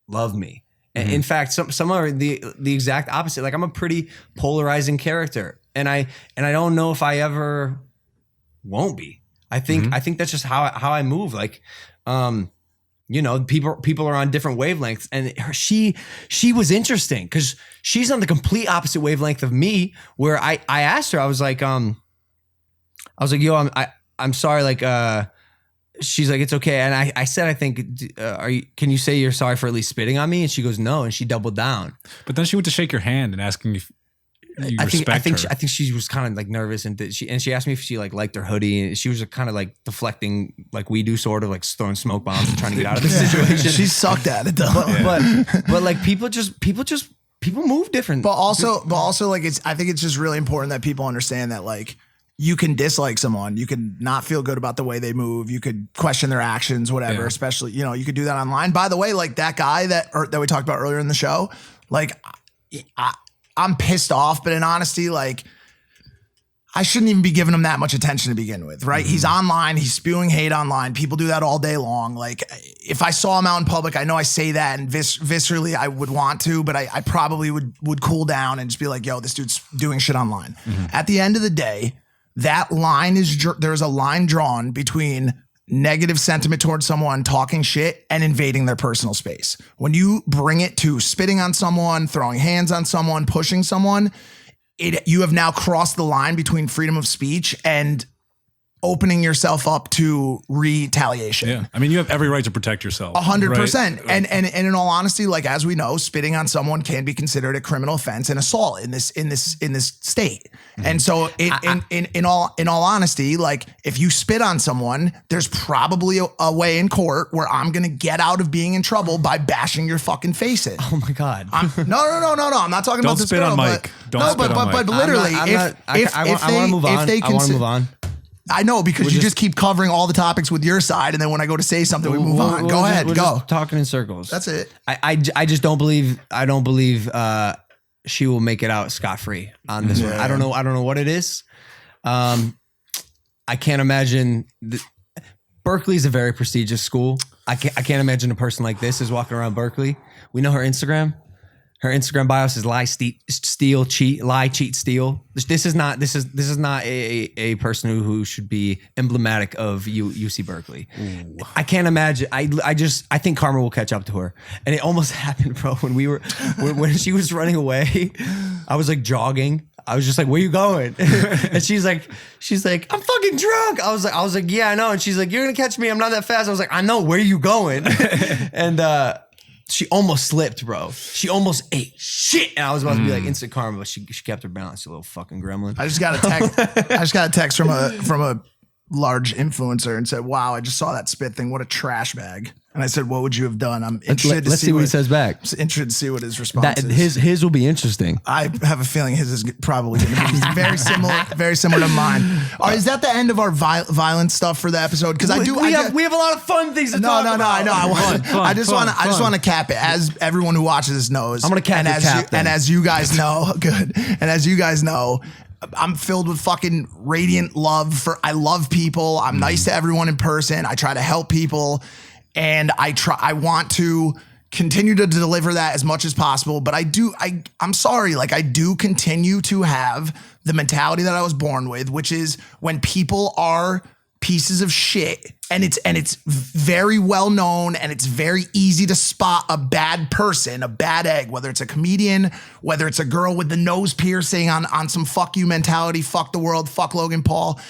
love me. And in fact, some are the exact opposite. Like I'm a pretty polarizing character, and I don't know if I ever won't be. I think that's just how I move. Like, people are on different wavelengths, and she was interesting because she's on the complete opposite wavelength of me. Where I asked her, I was like, yo, I'm sorry. Like, she's like, it's okay. And I said, I think, can you say you're sorry for at least spitting on me? And she goes, no. And she doubled down. But then she went to shake your hand and asking if you respect her. I think she was kind of like nervous, and she asked me if she liked her hoodie, and she was kind of like deflecting like we do, sort of like throwing smoke bombs and trying to get out of the situation. She sucked at it though. But like people move different. But also like I think it's just really important that people understand that like you can dislike someone, you can not feel good about the way they move, you could question their actions, whatever. Especially you could do that online. By the way, like that guy that we talked about earlier in the show, like I'm pissed off, but in honesty, like I shouldn't even be giving him that much attention to begin with, right? He's online, he's spewing hate online. People do that all day long. Like if I saw him out in public, I know I say that and viscerally I would want to, but I probably would cool down and just be like, yo, this dude's doing shit online. At the end of the day, that line there's a line drawn between negative sentiment towards someone, talking shit, and invading their personal space. When you bring it to spitting on someone, throwing hands on someone, pushing someone, you have now crossed the line between freedom of speech and opening yourself up to retaliation. Yeah, I mean, you have every right to protect yourself. 100%. Right? And in all honesty, like as we know, spitting on someone can be considered a criminal offense and assault in this state. And so, in all honesty, like if you spit on someone, there's probably a way in court where I'm gonna get out of being in trouble by bashing your fucking face in. Oh my god! No. I'm not talking about this girl. Don't spit on Mike. But literally, I want to move on. I know because you just keep covering all the topics with your side, and then when I go to say something, we move on. Go ahead, we're go. Just talking in circles. That's it. I just don't believe. I don't believe she will make it out scot-free on this one. I don't know what it is. I can't imagine. Berkeley is a very prestigious school. I can't imagine a person like this is walking around Berkeley. We know her Instagram. Her Instagram bio says lie, steal, cheat, lie, cheat, steal. This is not a person who should be emblematic of UC Berkeley. Ooh. I can't imagine. I think karma will catch up to her. And it almost happened, bro. When she was running away, I was like jogging. I was just like, where you going? And she's like, I'm fucking drunk. I was like, yeah, I know. And she's like, you're gonna catch me. I'm not that fast. I was like, I know. Where you going? And she almost slipped, bro. She almost ate shit. And I was about to be like instant karma, but she kept her balance, you little fucking gremlin. I just got a text from a large influencer and said, wow, I just saw that spit thing. What a trash bag. And I said, what would you have done? I'm interested Let's see what he says back. I'm interested to see what his response is. His will be interesting. I have a feeling his is probably going to be very similar to mine. Is that the end of our violent stuff for the episode? Because we have a lot of fun things to talk about. No, I know. I just want to cap it, as everyone who watches this knows. I'm going to cap it. And as you guys know, good. And as you guys know, I'm filled with fucking radiant love I love people. I'm nice to everyone in person. I try to help people. And I want to continue to deliver that as much as possible. But I'm sorry, like I do continue to have the mentality that I was born with, which is when people are pieces of shit and it's very well known and it's very easy to spot a bad person, a bad egg, whether it's a comedian, whether it's a girl with the nose piercing on some fuck you mentality, fuck the world, fuck Logan Paul.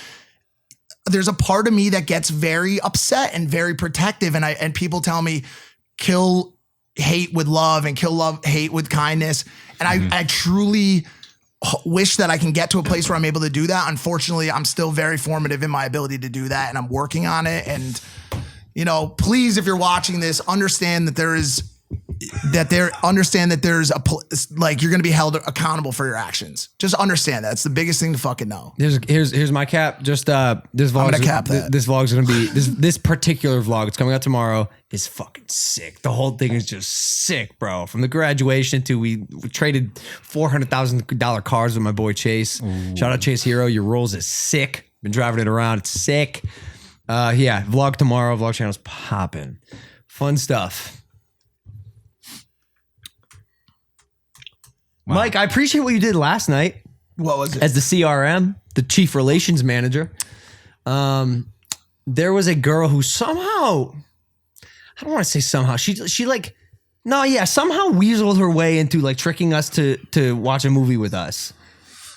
There's a part of me that gets very upset and very protective. And people tell me, kill hate with love and kill hate with kindness. And I truly wish that I can get to a place where I'm able to do that. Unfortunately, I'm still very formative in my ability to do that. And I'm working on it. And, please, if you're watching this, understand that there's you're going to be held accountable for your actions. Just understand that. It's the biggest thing to fucking know. Here's my cap. Just this vlog. I'm gonna cap that. This vlog's gonna be this particular vlog. It's coming out tomorrow. Is fucking sick. The whole thing is just sick, bro. From the graduation to we traded $400,000 cars with my boy Chase. Ooh. Shout out Chase Hero. Your Rolls is sick. Been driving it around. It's sick. Yeah. Vlog tomorrow. Vlog channel's popping. Fun stuff. Wow. Mike, I appreciate what you did last night. What was it? As the CRM, the chief relations manager. There was a girl who somehow, I don't want to say somehow, she somehow weaseled her way into like tricking us to watch a movie with us.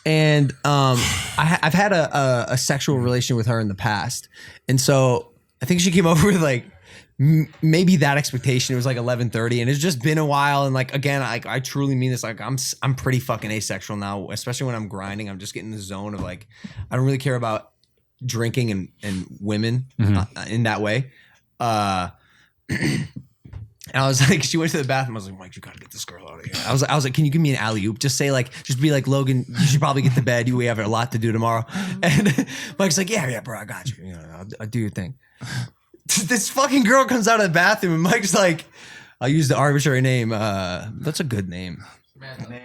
And I've had a sexual relation with her in the past. And so I think she came over with like maybe that expectation. It was like 11:30 and it's just been a while. And like, again, I truly mean this. Like I'm pretty fucking asexual now, especially when I'm grinding. I'm just getting in the zone of like, I don't really care about drinking and women in that way. And I was like, she went to the bathroom. I was like, Mike, you gotta get this girl out of here. I was like, can you give me an alley-oop? Just say like, just be like, Logan, you should probably get to bed. We have a lot to do tomorrow. And Mike's like, yeah, bro, I got you. I'll do your thing. This fucking girl comes out of the bathroom and Mike's like, I'll use the arbitrary name. That's a good name.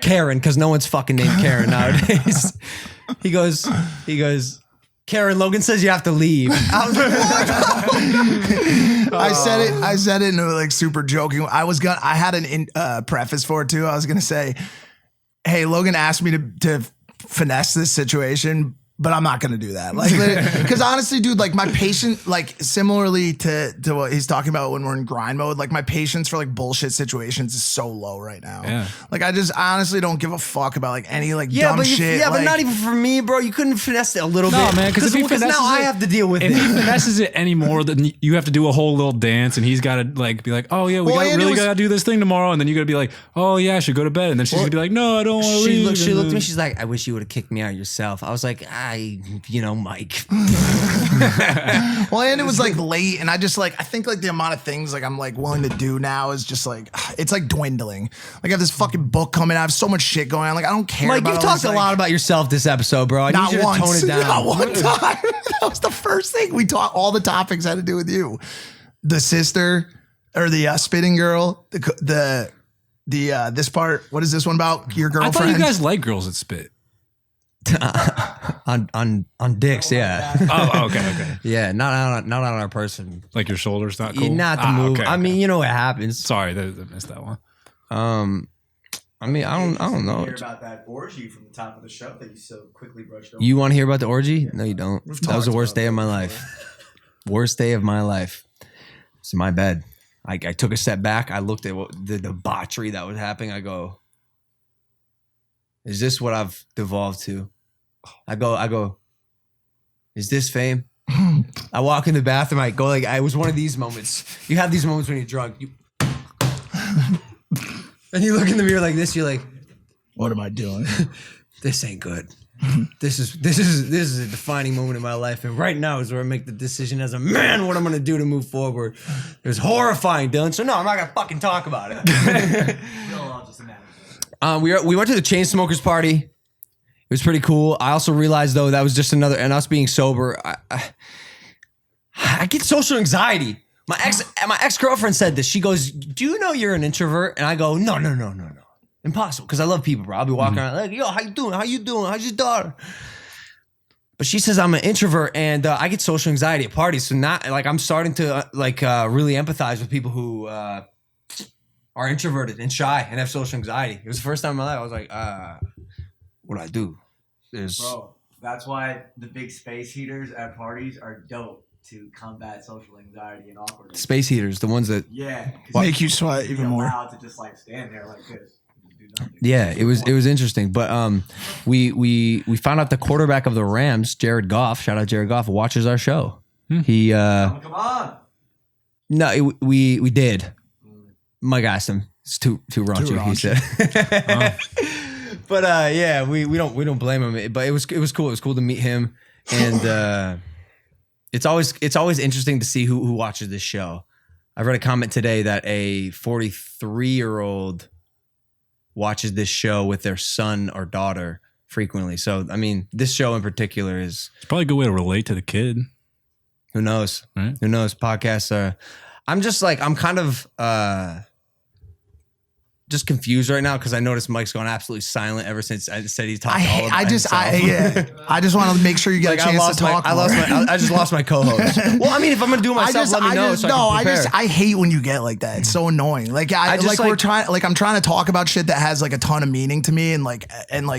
Karen, because no one's fucking named Karen nowadays. He goes, Karen, Logan says you have to leave. I was like, what? I said it in like super joking. I had an preface for it too. I was gonna say, hey, Logan asked me to finesse this situation, but I'm not going to do that. Like, because honestly, dude, like my patience, like similarly to what he's talking about when we're in grind mode, like my patience for like bullshit situations is so low right now. Yeah. Like I just honestly don't give a fuck about like any like dumb shit. Yeah, like, but not even for me, bro. You couldn't finesse it a little bit. No, man, because now I have to deal with it. If he finesses it anymore, then you have to do a whole little dance and he's got to like be like, oh yeah, we got to do this thing tomorrow. And then you got to be like, oh yeah, I should go to bed. And then she's going to be like, no, I don't want to leave. She looked at me. She's like, I wish you would have kicked me out yourself. I was like, Mike. Well, and it was like late, and I think like the amount of things like I'm like willing to do now is just like it's like dwindling. Like I have this fucking book coming out. I have so much shit going on. Like I don't care. Mike, you've talked a lot about yourself this episode, bro. I need you to tone it down. Not one time. That was the first thing we talked. All the topics had to do with you, the sister or the spitting girl. The this part. What is this one about? Your girlfriend. I thought you guys like girls that spit. on dicks, yeah. Oh, okay. Yeah, not on our person. Like your shoulder's not cool. Not the move. Okay. I mean, you know what happens. Sorry, I missed that one. I mean, I don't know. Hear about that orgy from the top of the show that you so quickly brushed over. You want to hear about the orgy? No, you don't. That was the worst day of my life. Worst day of my life. It's my bed. I took a step back. I looked at the debauchery that was happening. I go, Is this what I've devolved to? I go, is this fame? I walk in the bathroom, I go like, it was one of these moments. You have these moments when you're drunk. And you look in the mirror like this, you're like, what am I doing? This ain't good. This is a defining moment in my life. And right now is where I make the decision as a man what I'm gonna do to move forward. It was horrifying, Dylan. So no, I'm not gonna fucking talk about it. We went to the Chainsmokers party. It was pretty cool. I also realized though that was just another, and us being sober, I get social anxiety. My ex-girlfriend said this. She goes, "Do you know you're an introvert?" And I go, No. Impossible. Because I love people, bro. I'll be walking around like, yo, how you doing? How's your daughter? But she says I'm an introvert and I get social anxiety at parties. So I'm starting to really empathize with people who are introverted and shy and have social anxiety. It was the first time in my life I was like, what do I do? Bro, that's why the big space heaters at parties are dope to combat social anxiety and awkwardness. Space heaters, the ones that make you sweat even more. Allowed to just like stand there like this. Yeah, it was interesting. But we found out the quarterback of the Rams, Jared Goff, shout out Jared Goff, watches our show. He come on. No, we did. Mike asked him. It's too raunchy, he said. But yeah, we don't blame him. But it was cool. It was cool to meet him. And it's always interesting to see who watches this show. I read a comment today that a 43-year-old watches this show with their son or daughter frequently. So, I mean, this show in particular is... It's probably a good way to relate to the kid. Who knows? Right? Who knows? Podcasts are... I'm kind of just confused right now because I noticed Mike's gone absolutely silent ever since I said he's talking all about himself. I just want to make sure you get a chance to talk. I just lost my co-host. Well, I mean, if I'm gonna do it myself, let me know. I hate when you get like that. It's so annoying. I'm trying to talk about shit that has like a ton of meaning to me, and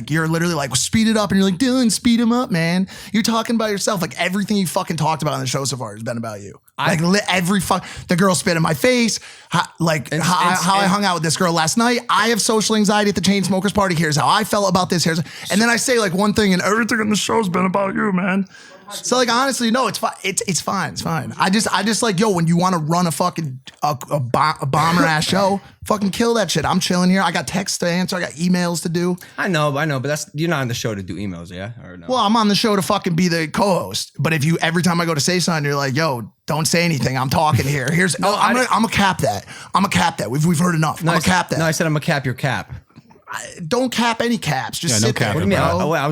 you're literally like, speed it up, and you're like, Dylan, speed him up, man. You're talking about yourself. Like everything you fucking talked about on the show so far has been about you. The girl spit in my face. How I hung out with this girl last night. I have social anxiety at the Chainsmokers party. Here's how I felt about this. And then I say like one thing, and everything in the show's been about you, man. So like honestly, no, it's fine. It's fine. It's fine. I just like, yo, when you want to run a fucking a bomber ass show, fucking kill that shit. I'm chilling here. I got texts to answer. I got emails to do. I know, but you're not on the show to do emails, yeah? Or no? Well, I'm on the show to fucking be the co-host. But if every time I go to say something, you're like, yo, don't say anything. I'm talking here. I'm gonna cap that. I'm gonna cap that. We've heard enough. I'm gonna cap that. No, I said I'm gonna cap your cap. Don't cap any caps. Just sit there. Cap. What do you mean? I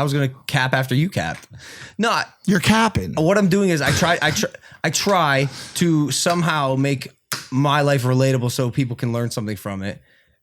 was gonna cap after you capped. No, you're capping. What I'm doing is I try to somehow make my life relatable so people can learn something from it.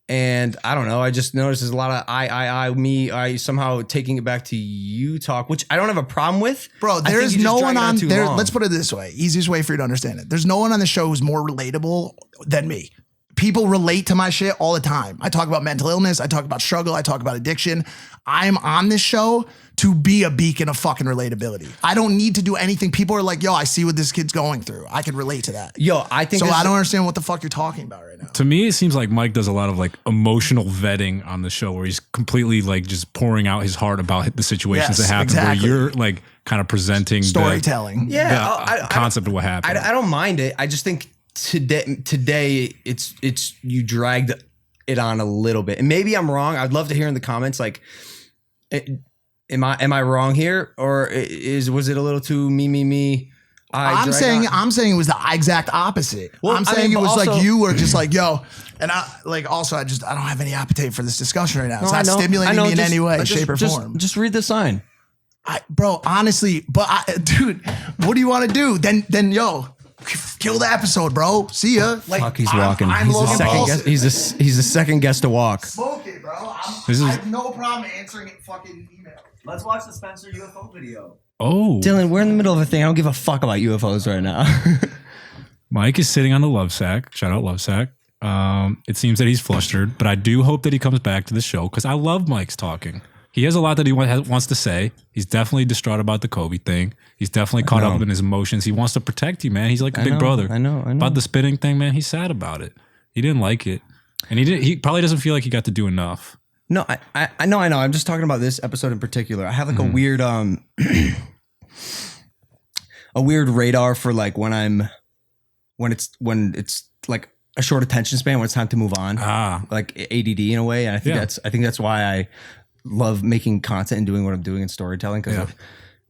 And I don't know. I just noticed there's a lot of I somehow taking it back to you talk, which I don't have a problem with. Bro, there is no one on there. Let's put it this way. Easiest way for you to understand it. There's no one on the show who's more relatable than me. People relate to my shit all the time. I talk about mental illness. I talk about struggle. I talk about addiction. I'm on this show to be a beacon of fucking relatability. I don't need to do anything. People are like, yo, I see what this kid's going through. I can relate to that. Yo, I think so. I don't understand what the fuck you're talking about right now. To me, it seems like Mike does a lot of like emotional vetting on the show where he's completely like just pouring out his heart about the situations that happen. Exactly. Where you're like kind of presenting storytelling. The concept of what happened. I don't mind it. I just think today it's you dragged it on a little bit, and maybe I'm wrong. I'd love to hear in the comments like, am I wrong here, or was it a little too me? I'm saying it was the exact opposite. Well, I'm saying it was also, like you were just like, yo, and I don't have any appetite for this discussion right now. It's not stimulating me in any way, shape, or form. Just read the sign, bro. Honestly, dude, what do you want to do? Then yo. Kill the episode, bro. See ya. Like, fuck, he's walking. I'm Logan Paulson. He's the second guest to walk. Smoke it, bro. I have no problem answering it fucking email. Let's watch the Spencer UFO video. Oh. Dylan, we're in the middle of a thing. I don't give a fuck about UFOs right now. Mike is sitting on the love sack. Shout out love sack. It seems that he's flustered, but I do hope that he comes back to the show because I love Mike's talking. He has a lot that he wants to say. He's definitely distraught about the Kobe thing. He's definitely caught up in his emotions. He wants to protect you, man. He's like a big brother. I know. About the spitting thing, man, he's sad about it. He didn't like it. And he probably doesn't feel like he got to do enough. No, I know. I'm just talking about this episode in particular. I have like a weird a weird radar for like when it's like a short attention span when it's time to move on. Like ADD in a way. And I think that's why I love making content and doing what I'm doing in storytelling, because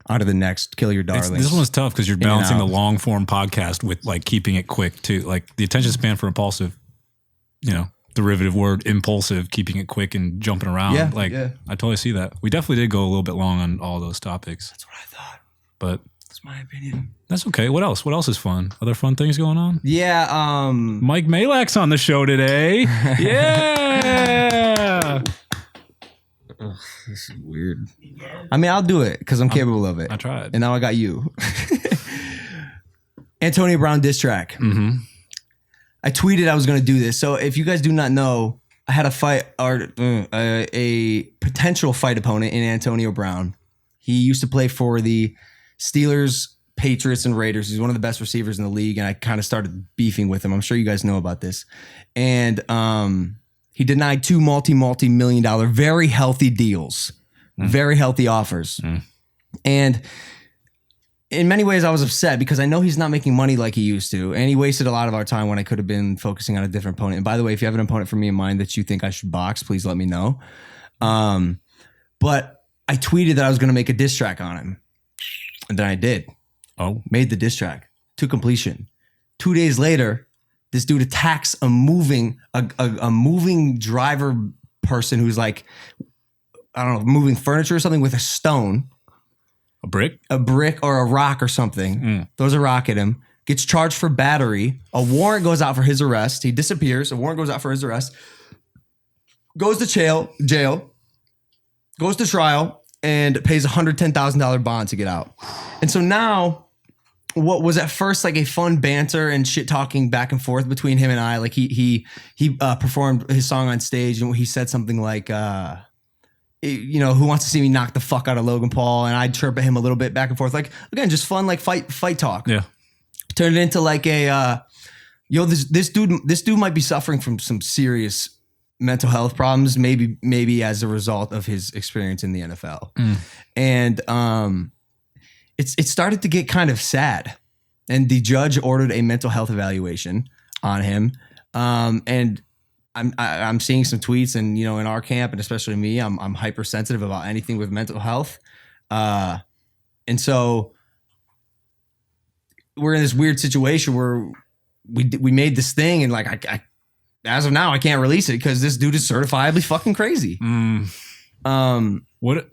on to the next, kill your darlings. This one's tough because you're balancing the long form podcast with like keeping it quick too. Like the attention span for Impulsive, derivative word impulsive, keeping it quick and jumping around. I totally see that. We definitely did go a little bit long on all those topics. That's what I thought. But that's my opinion. That's okay. What else? What else is fun? Other fun things going on? Yeah. Mike Malak's on the show today. Yeah. Ugh, this is weird. I mean, I'll do it because I'm capable of it. I tried. And now I got you. Antonio Brown diss track. Mm-hmm. I tweeted I was going to do this. So if you guys do not know, I had a fight or a potential fight opponent in Antonio Brown. He used to play for the Steelers, Patriots, and Raiders. He's one of the best receivers in the league, and I kind of started beefing with him. I'm sure you guys know about this. And he denied two multi-million-dollar, very healthy deals, very healthy offers. And in many ways, I was upset because I know he's not making money like he used to, and he wasted a lot of our time when I could have been focusing on a different opponent. And by the way, if you have an opponent for me in mind that you think I should box, please let me know. But I tweeted that I was going to make a diss track on him, and then I did. Made the diss track to completion. 2 days later, this dude attacks a moving driver person who's like, I don't know, moving furniture or something with a stone. A brick or a rock or something. Throws a rock at him. Gets charged for battery. A warrant goes out for his arrest. He disappears. A warrant goes out for his arrest. Goes to jail. Goes to trial and pays $110,000 bond to get out. And so now, what was at first like a fun banter and shit talking back and forth between him and I, like he performed his song on stage and he said something like, who wants to see me knock the fuck out of Logan Paul? And I'd chirp at him a little bit back and forth, like again, just fun, like fight talk. Yeah. Turned it into like a, this dude might be suffering from some serious mental health problems, maybe as a result of his experience in the NFL. And it started to get kind of sad. And the judge ordered a mental health evaluation on him. And I'm seeing some tweets, and in our camp, and especially me, I'm hypersensitive about anything with mental health. And so we're in this weird situation where we made this thing, and like I as of now, I can't release it because this dude is certifiably fucking crazy. What?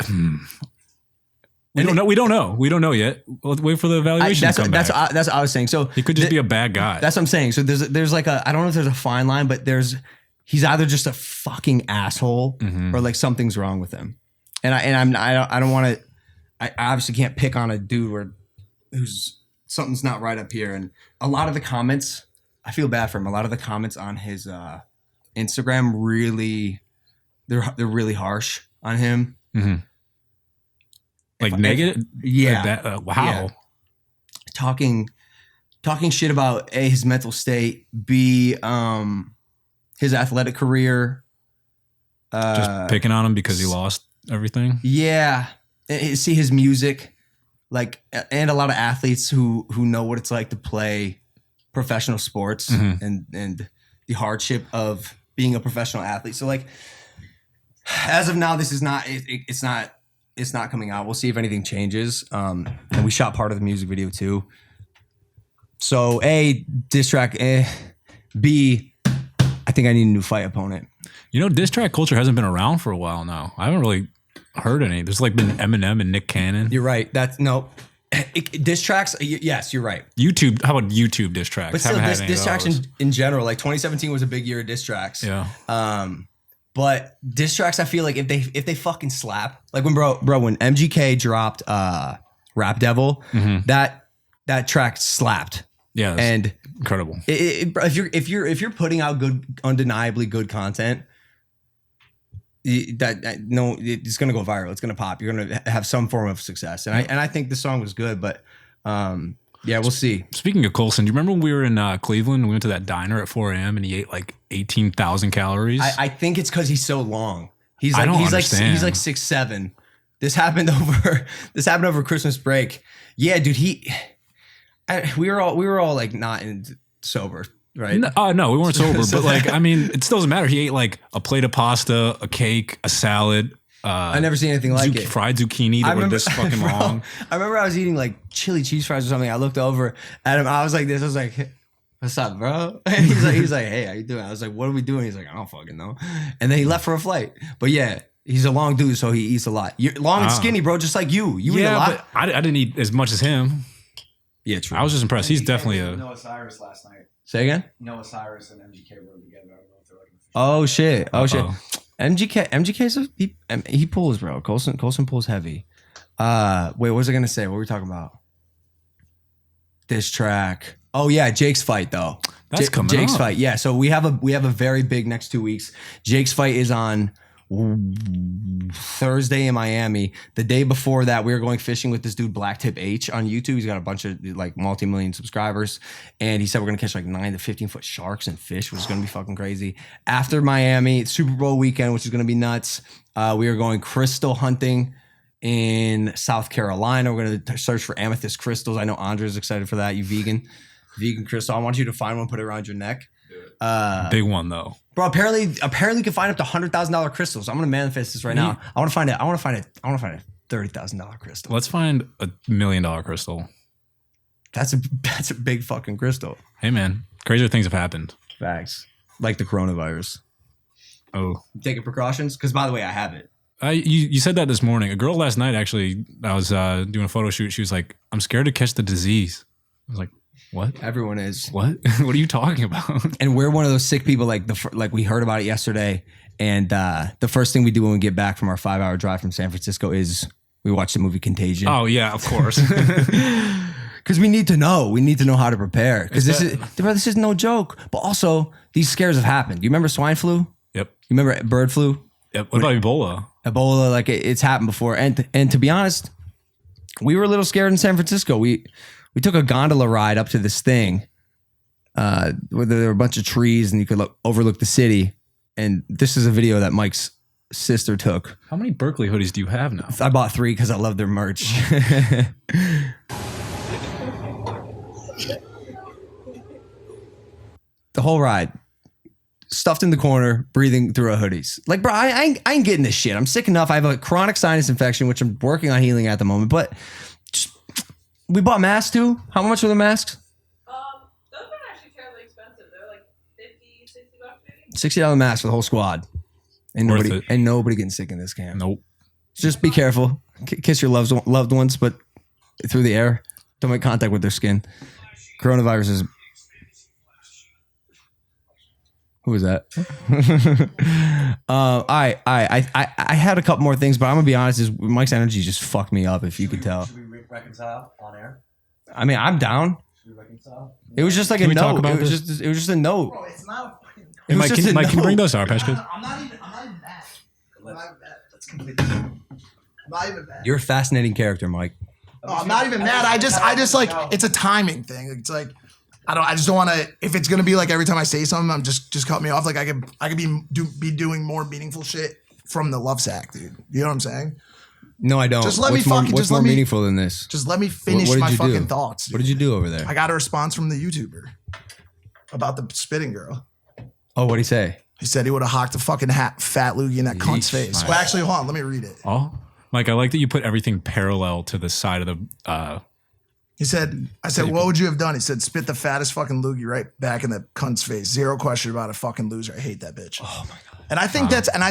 We don't know. We don't know yet. We'll wait for the evaluation to come back. That's what I was saying. So he could just be a bad guy. That's what I'm saying. So there's like I don't know if there's a fine line, but he's either just a fucking asshole or like something's wrong with him. And I don't want to. I obviously can't pick on a dude who's something's not right up here. And a lot of the comments, I feel bad for him. A lot of the comments on his Instagram they're really harsh on him. Like negative? Yeah. Like that, wow. Yeah. Talking shit about A, his mental state, B, his athletic career. Just picking on him because he lost everything? Yeah. See his music, like, and a lot of athletes who know what it's like to play professional sports and the hardship of being a professional athlete. So like, as of now, this is not, it's not coming out. We'll see if anything changes. And we shot part of the music video too. So A, diss track, B, I think I need a new fight opponent. Diss track culture hasn't been around for a while now. I haven't really heard any. There's like been Eminem and Nick Cannon. You're right. Diss tracks, yes, you're right. YouTube, how about YouTube diss tracks? But still, diss tracks in general, like 2017 was a big year of diss tracks. Yeah. But diss tracks, I feel like if they fucking slap, like when when MGK dropped Rap Devil, that track slapped. Yeah, and incredible. If you're putting out good, undeniably good content, it's gonna go viral. It's gonna pop. You're gonna have some form of success. And I think the song was good, but yeah, we'll see. Speaking of Coulson, do you remember when we were in Cleveland? We went to that diner at 4 a.m. and he ate like 18,000 calories. I think it's because he's so long. He's I like don't he's understand. he's like 6'7". This happened over Christmas break. Yeah, dude. We were all like not sober, right? No, we weren't sober, So but like, I mean, it still doesn't matter. He ate like a plate of pasta, a cake, a salad. I never seen anything like it. Fried zucchini that were this fucking Bro, long. I remember I was eating like chili cheese fries or something. I looked over at him. I was like this. I was like, hey, "What's up, bro?" And he's like, "Hey, how you doing?" I was like, "What are we doing?" He's like, "I don't fucking know." And then he left for a flight. But yeah, he's a long dude, so he eats a lot. You're long and skinny, bro, just like you. You eat a lot. But I didn't eat as much as him. Yeah, true. I was just impressed. He's definitely a. Noah Cyrus last night. Say again. Noah Cyrus and MGK rode together. I don't know if they're like an official- Oh shit! Oh shit! Uh-oh. MGK's he pulls, bro. Colson pulls heavy. Wait, what was I gonna say? What were we talking about? This track. Oh yeah, Jake's fight though. That's coming Jake's up. fight. Yeah, so we have a very big next 2 weeks. Jake's fight is on Thursday in Miami. The day before that, we were going fishing with this dude Blacktip H on YouTube. He's got a bunch of like multi-million subscribers, and he said we're gonna catch like 9 to 15 foot sharks and fish, which is gonna be fucking crazy. After Miami, it's Super Bowl weekend, which is gonna be nuts. We are going crystal hunting in South Carolina. We're gonna search for amethyst crystals. I know Andre's excited for that. You vegan crystal. I want you to find one, put it around your neck. Big one though. Bro, apparently you can find up to $100,000 crystals. I'm gonna manifest this right now. I want to find a $30,000 crystal. Let's find $1 million crystal. That's a big fucking crystal. Hey man, crazier things have happened. Facts. Like the coronavirus. Oh, Taking precautions? Because by the way, I have it. you said that this morning. A girl last night actually. I was doing a photo shoot. She was like, "I'm scared to catch the disease." I was like, "What? Everyone is. What? What are you talking about?" And we're one of those sick people. Like we heard about it yesterday, and the first thing we do when we get back from our 5-hour drive from San Francisco is we watch the movie Contagion. Oh yeah, of course. Because we need to know. We need to know how to prepare. Because this is no joke. But also, these scares have happened. You remember swine flu? Yep. You remember bird flu? Yep. What about Ebola? Ebola, like it's happened before. And to be honest, we were a little scared in San Francisco. We took a gondola ride up to this thing where there were a bunch of trees and you could overlook the city. And this is a video that Mike's sister took. How many Berkeley hoodies do you have now? I bought 3 because I love their merch. The whole ride, stuffed in the corner, breathing through our hoodies. Like, bro, I ain't getting this shit. I'm sick enough. I have a chronic sinus infection, which I'm working on healing at the moment. But we bought masks too. How much were the masks? Those aren't actually terribly expensive. They're like $50, $60 maybe. $60 mask for the whole squad. And nobody getting sick in this camp. Nope. Just be careful. Kiss your loved ones, but through the air. Don't make contact with their skin. Coronavirus is. Who was that? I had a couple more things, but I'm gonna be honest. Mike's energy just fucked me up. If you could tell. Should we reconcile on air? I mean, I'm down. Should we reconcile? It was just like Can a we talk note. about It was this? just a note. Bro, it's not a fucking. It was just a Mike, can you note. bring those Sour Patch Kids? I'm not even mad. Let's complete this. I'm not even mad. You're a fascinating character, Mike. No, I'm not even mad. I just like it's a timing thing. It's like I just don't want to. If it's gonna be like every time I say something, I'm just cut me off. Like I could be doing more meaningful shit from the love sack, dude. You know what I'm saying? No, I don't. Just let me What's more, fucking- what's just more let me- meaningful than this? Just let me finish What did my you fucking do? thoughts. What did you do over there? I got a response from the YouTuber about the spitting girl. Oh, what'd he say? He said he would have hocked a fucking fat loogie in that cunt's Yeesh. face. Nice. Well, actually, hold on. Let me read it. Oh, Mike, I like that you put everything parallel to the side of the. He said, I said, what would you have done? He said, spit the fattest fucking loogie right back in the cunt's face. Zero question about a fucking loser. I hate that bitch. Oh my God. And I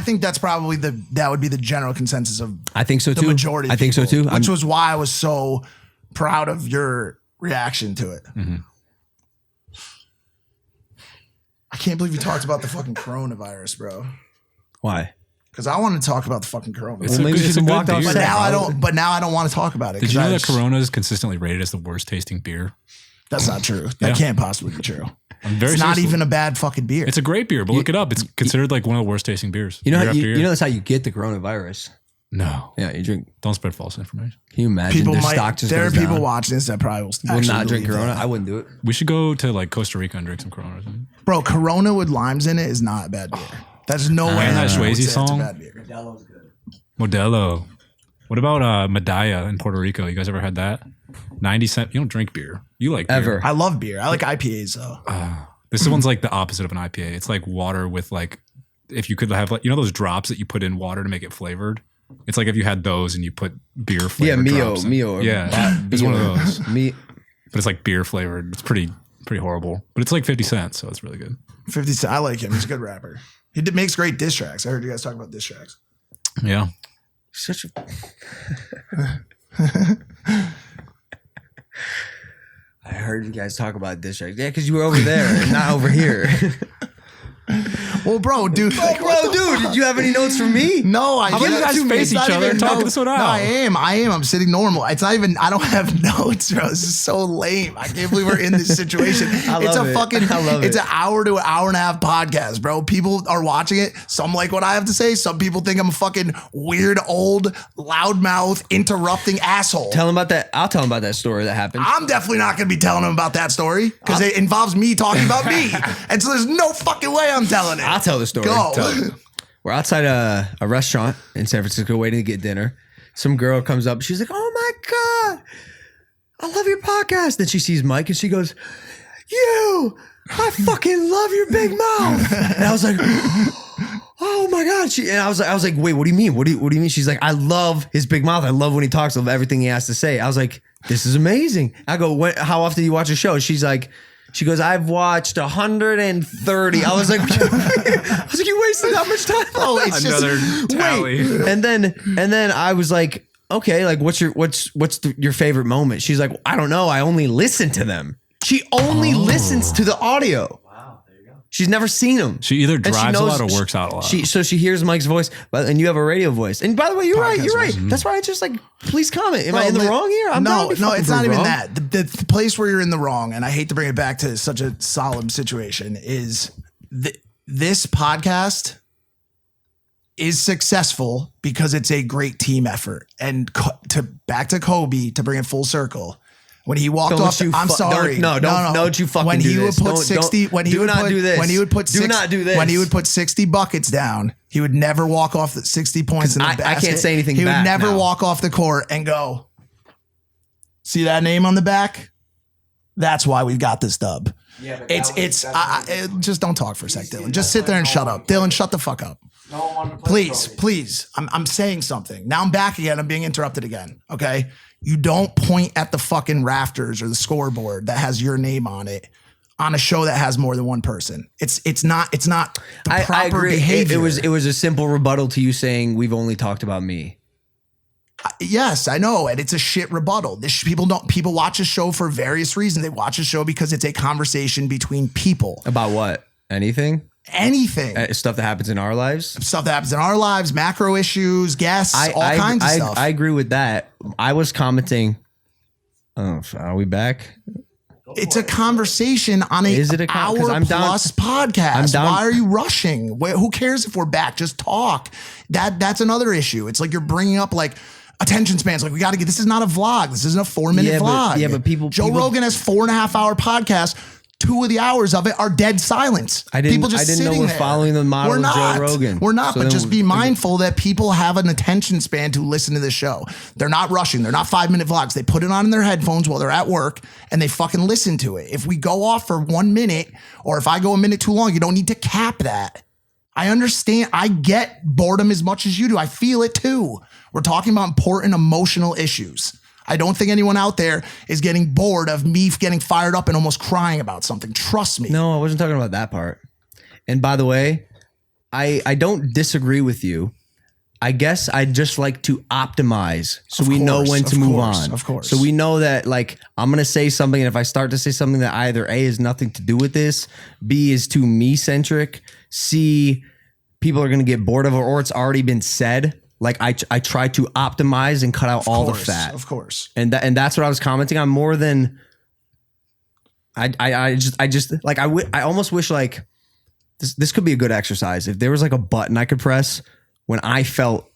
think that's probably that would be the general consensus of I think so the too. majority of I think so people, too. Which was why I was so proud of your reaction to it. Mm-hmm. I can't believe you talked about the fucking coronavirus, bro. Why? Because I want to talk about the fucking coronavirus. It's a maybe good- you it's a should good walk beer. outside. But now I don't want to talk about it. Did you 'cause know I that just- Corona is consistently rated as the worst tasting beer? That's not true. That Yeah. can't possibly be true. I'm very It's not seriously- even a bad fucking beer. It's a great beer, but look it up. It's considered like one of the worst tasting beers. You know, year how, after you year. know that's how you get the coronavirus. No, Yeah, you drink. don't spread false information. Can you imagine? people their might. stock just There are goes people down? watching this that probably will Will actually not drink believe Corona. that. I wouldn't do it. We should go to like Costa Rica and drink some Corona or something. Bro, Corona with limes in it is not a bad beer. There's no way. And that I would Swayze say it's a song? bad beer. Modelo's good. Modelo. What about Medalla in Puerto Rico? You guys ever had that? 90 cent. You don't drink beer. You like beer. Ever. I love beer. I like IPAs though. This one's like the opposite of an IPA. It's like water with like, if you could have like, you know those drops that you put in water to make it flavored? It's like if you had those and you put beer flavored drops in. Mio. Yeah, it's one of those. Me. But it's like beer flavored. It's pretty horrible. But it's like 50 cents, so it's really good. 50 Cent. I like him. He's a good rapper. He makes great diss tracks. I heard you guys talk about diss tracks. Yeah. Such a. I heard you guys talk about diss tracks. Yeah, because you were over there and not over here. Well, bro, dude. Like, Did you have any notes for me? No, I How about you guys face each other and talk this one out? No, I am. I'm sitting normal. It's not even, I don't have notes, bro. This is so lame. I can't believe we're in this situation. I love it. It's an hour to an hour and a half podcast, bro. People are watching it. Some like what I have to say. Some people think I'm a fucking weird, old, loudmouth, interrupting asshole. Tell him about that. I'll tell him about that story that happened. I'm definitely not going to be telling him about that story because it involves me talking about me. And so there's no fucking way I'm telling it. I'll tell the story. Go. We're outside a restaurant in San Francisco waiting to get dinner. Some girl comes up. She's like, "Oh my God, I love your podcast." Then she sees Mike and she goes, "You, I fucking love your big mouth." And I was like, "Oh my God." I was like, "Wait, what do you mean? What do you mean?" She's like, "I love his big mouth. I love when he talks. I love everything he has to say." I was like, "This is amazing." I go, "How often do you watch a show?" She goes, "I've watched 130. I was like, "You wasted that much time?" Oh, it's Another tally. Wait. And then I was like, "Okay, like what's your favorite moment?" She's like, "I don't know. I only listen to them." She only listens to the audio. Wow, there you go. She's never seen them. She either And she drives a knows- lot or works out a lot. So she hears Mike's voice, and you have a radio voice. And by the way, you're right. voice. That's why I just like, please comment. Am Bro, I in the wrong here? I'm no, down to be no, fucking it's not even wrong. that. The place where you're in the wrong, and I hate to bring it back to such a solemn situation, is this podcast is successful because it's a great team effort. And back to Kobe, to bring it full circle. When he walked off, I'm sorry. Don't you fucking when do he this. would put 60, when he do would not put, do this. when he would put, do not do this. when he would put 60 buckets down, he would never walk off the 60 points in the basket. I can't say anything. He would back never now. walk off the court and go, "See that name on the back? That's why we got this dub." Yeah, but Just don't talk for a sec, Dylan. Just sit there and shut up. Dylan, shut the fuck up. no one wanted to play Please, Kobe. please. I'm saying something. Now I'm back again. I'm being interrupted again. Okay. You don't point at the fucking rafters or the scoreboard that has your name on it on a show that has more than one person. It's not the proper I agree. behavior. It was a simple rebuttal to you saying we've only talked about me. Yes, I know, and it's a shit rebuttal. People watch a show for various reasons. They watch a show because it's a conversation between people. About what? Anything? Anything. Stuff that happens in our lives? Stuff that happens in our lives, macro issues, guests, all kinds of stuff. I agree with that. I was commenting. Oh, are we back? It's a conversation on Is it a con- 'cause hour I'm down- plus podcast. I'm down- Why are you rushing? Who cares if we're back? Just talk. That's another issue. It's like you're bringing up like attention spans. Like we got to get. This is not a vlog. This isn't a 4-minute vlog. But people. Joe Rogan has 4.5 hour podcast. 2 of the hours of it are dead silence. I didn't People just know sitting we're there. following the model We're of not. Joe Rogan. We're not. So But then just be mindful that people have an attention span to listen to this show. They're not rushing. They're not 5-minute vlogs. They put it on in their headphones while they're at work and they fucking listen to it. If we go off for 1 minute or if I go a minute too long, you don't need to cap that. I understand. I get boredom as much as you do. I feel it too. We're talking about important emotional issues. I don't think anyone out there is getting bored of me getting fired up and almost crying about something. Trust me. No, I wasn't talking about that part. And by the way, I don't disagree with you. I guess I'd just like to optimize so we know when to move on. Of course. So we know that like I'm going to say something, and if I start to say something that either A has nothing to do with this, B is too me centric, C people are going to get bored of it, or it's already been said. Like I try to optimize and cut out all the fat. Of course. And that's what I was commenting on more than I just like I almost wish like this could be a good exercise. If there was like a button I could press when I felt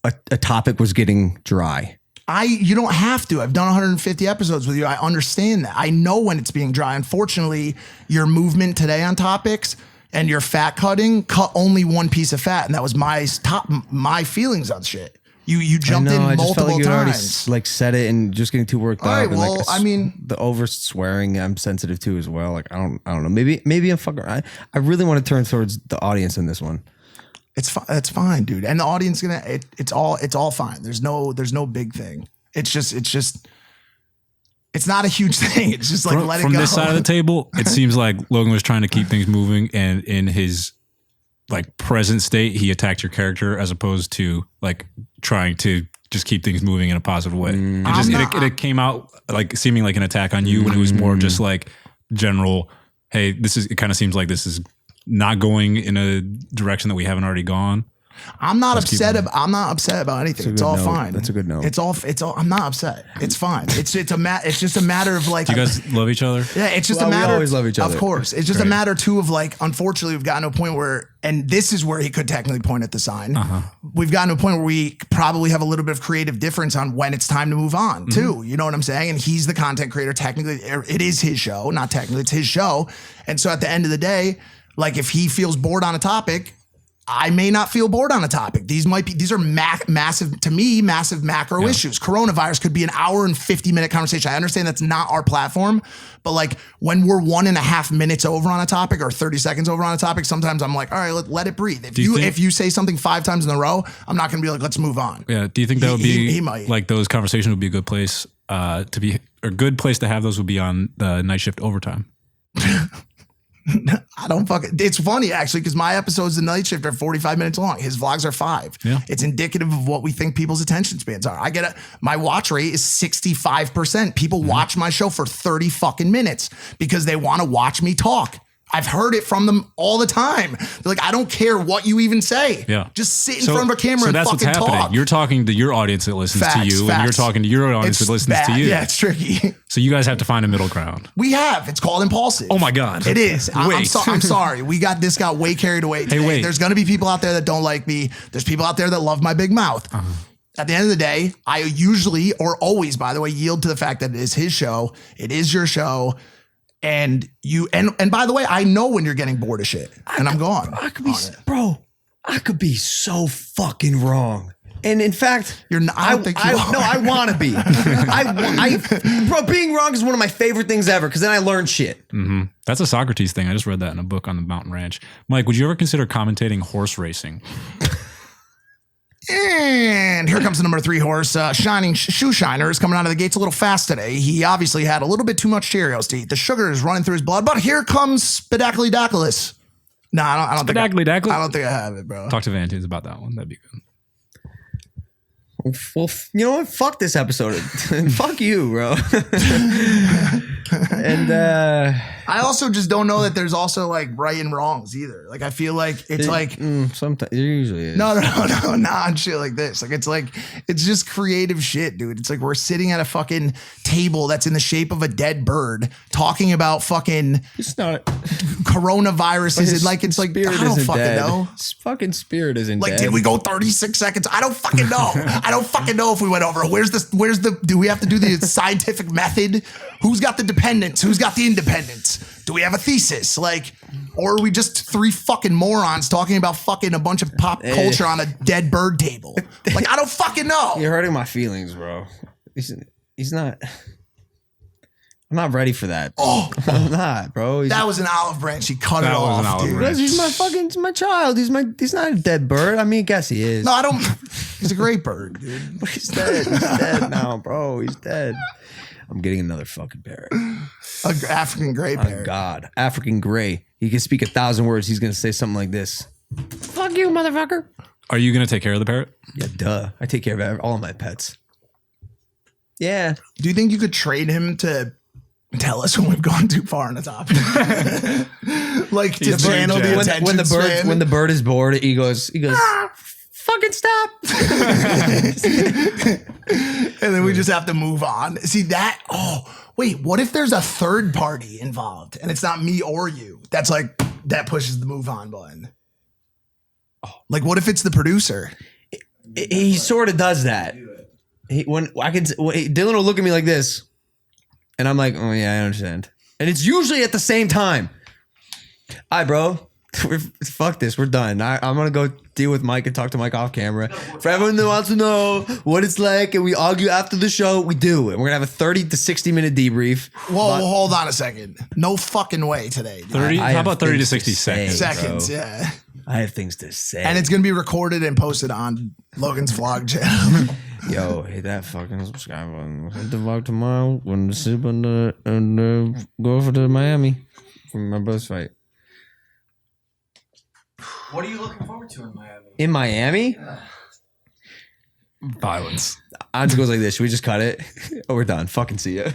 a topic was getting dry. You don't have to. I've done 150 episodes with you. I understand that. I know when it's being dry. Unfortunately, your movement today on topics and you're fat cutting, cut only one piece of fat, and that was my feelings on shit. You jumped in multiple I just felt like you already times. like said it and just getting too worked All up. right, and, well, I mean, the over swearing I'm sensitive to as well. Like I don't know. Maybe I'm fucking. I really want to turn towards the audience in this one. It's fine, dude. And the audience it's all fine. There's no big thing. It's not a huge thing. It's just like let it go. From this side of the table, it seems like Logan was trying to keep things moving, and in his like present state, he attacked your character as opposed to like trying to just keep things moving in a positive way. It came out like seeming like an attack on you when it was more just like general. Hey, it kind of seems like this is not going in a direction that we haven't already gone. I'm not upset about anything. It's all fine. That's a good note. It's all. I'm not upset. It's fine. It's just a matter of like. Do you guys love each other? Yeah, it's just a matter. We always love each other. Of course, it's just a matter too of like. Unfortunately, we've gotten to a point where, and this is where he could technically point at the sign. We've gotten to a point where we probably have a little bit of creative difference on when it's time to move on too. You know what I'm saying? And he's the content creator. Technically, it is his show. Not technically, it's his show. And so at the end of the day, like if he feels bored on a topic, I may not feel bored on a topic. These are massive, to me, massive macro issues. Coronavirus could be an hour and 50-minute conversation. I understand that's not our platform, but like when we're 1.5 minutes over on a topic or 30 seconds over on a topic, sometimes I'm like, all right, let it breathe. If you say something 5 times in a row, I'm not going to be like, let's move on. Yeah. Do you think that would be he might. like those conversations would be a good place to be, or good place to have those would be on the night shift overtime? I don't it's funny actually because my episodes the night shift are 45 minutes long. His vlogs are 5. Yeah. It's indicative of what we think people's attention spans are. My watch rate is 65%. People watch my show for 30 fucking minutes because they want to watch me talk. I've heard it from them all the time. They're like, I don't care what you even say. Yeah. Just sit in front of a camera and that's fucking what's happening. talk. You're talking to your audience that listens to you, and you're talking to your audience that listens to you. Yeah, it's tricky. So you guys have to find a middle ground. We have. It's called Impulsive. Oh my God. It is. I'm Wait. sorry. This got way carried away today. Hey, wait. There's going to be people out there that don't like me. There's people out there that love my big mouth. At the end of the day, I usually or always, by the way, yield to the fact that it is his show. It is your show. And by the way, I know when you're getting bored of shit, and I'm gone. I could be so fucking wrong. And in fact, you're not. I don't think you are. No, I want to be. Bro, being wrong is one of my favorite things ever because then I learn shit. That's a Socrates thing. I just read that in a book on the mountain ranch. Mike, would you ever consider commentating horse racing? And here comes the number 3 horse. Shining Shoe Shiner is coming out of the gates a little fast today. He obviously had a little bit too much Cheerios to eat. The sugar is running through his blood. But here comes Spedaclydaclylus. No, I don't think I don't think I have it, bro. Talk to Van Tunes about that one. That'd be good. Well, you know what? Fuck this episode. Fuck you, bro. And I also just don't know that there's also like right and wrongs either. Like I feel like it's like sometimes it usually is. No, not shit like this. Like it's just creative shit, dude. It's like we're sitting at a fucking table that's in the shape of a dead bird talking about fucking it's not coronaviruses and like it's like I don't fucking know. His fucking spirit isn't like dead. Did we go 36 seconds? I don't fucking know. I don't fucking know if we went over. Where's the do we have to do the scientific method? Who's got the dependents? Who's got the independents? Do we have a thesis? Like, or are we just 3 fucking morons talking about fucking a bunch of pop culture on a dead bird table? Like, I don't fucking know. You're hurting my feelings, bro. He's not. I'm not ready for that. Oh, I'm not, bro. That was an olive branch. He cut it off, dude. Branch. He's my child. He's not a dead bird. I mean, I guess he is. No, I don't. He's a great bird, dude. But he's dead. He's dead now, bro. He's dead. I'm getting another fucking parrot. An African gray parrot. Oh, God. African gray. He can speak 1,000 words. He's going to say something like this. Fuck you, motherfucker. Are you going to take care of the parrot? Yeah, duh. I take care of all of my pets. Yeah. Do you think you could trade him to tell us when we've gone too far on the topic? Like to channel the attention when the bird is bored, he goes, fucking stop. And then we just have to move on. See that? Oh, wait, what if there's a third party involved and it's not me or you? That's like, that pushes the move on button. Oh, like what if it's the producer? He sort of does that. Dylan will look at me like this and I'm like, oh yeah, I understand. And it's usually at the same time. All right, bro, Fuck this. We're done. I'm gonna go deal with Mike and talk to Mike off camera. For everyone that wants to know what it's like, and we argue after the show, we do. And we're gonna have a 30 to 60 minute debrief. Whoa, hold on a second. No fucking way today. Dude. 30. I how have about 30 to things 60 to say. seconds? Seconds, bro. yeah. I have things to say. And it's gonna be recorded and posted on Logan's vlog channel. Yo, hit that fucking subscribe button. Hit the vlog tomorrow when the sip and go over to Miami for my bus fight. What are you looking forward to in Miami? In Miami? Violence. It goes like this. Should we just cut it? Oh, we're done. Fucking see ya.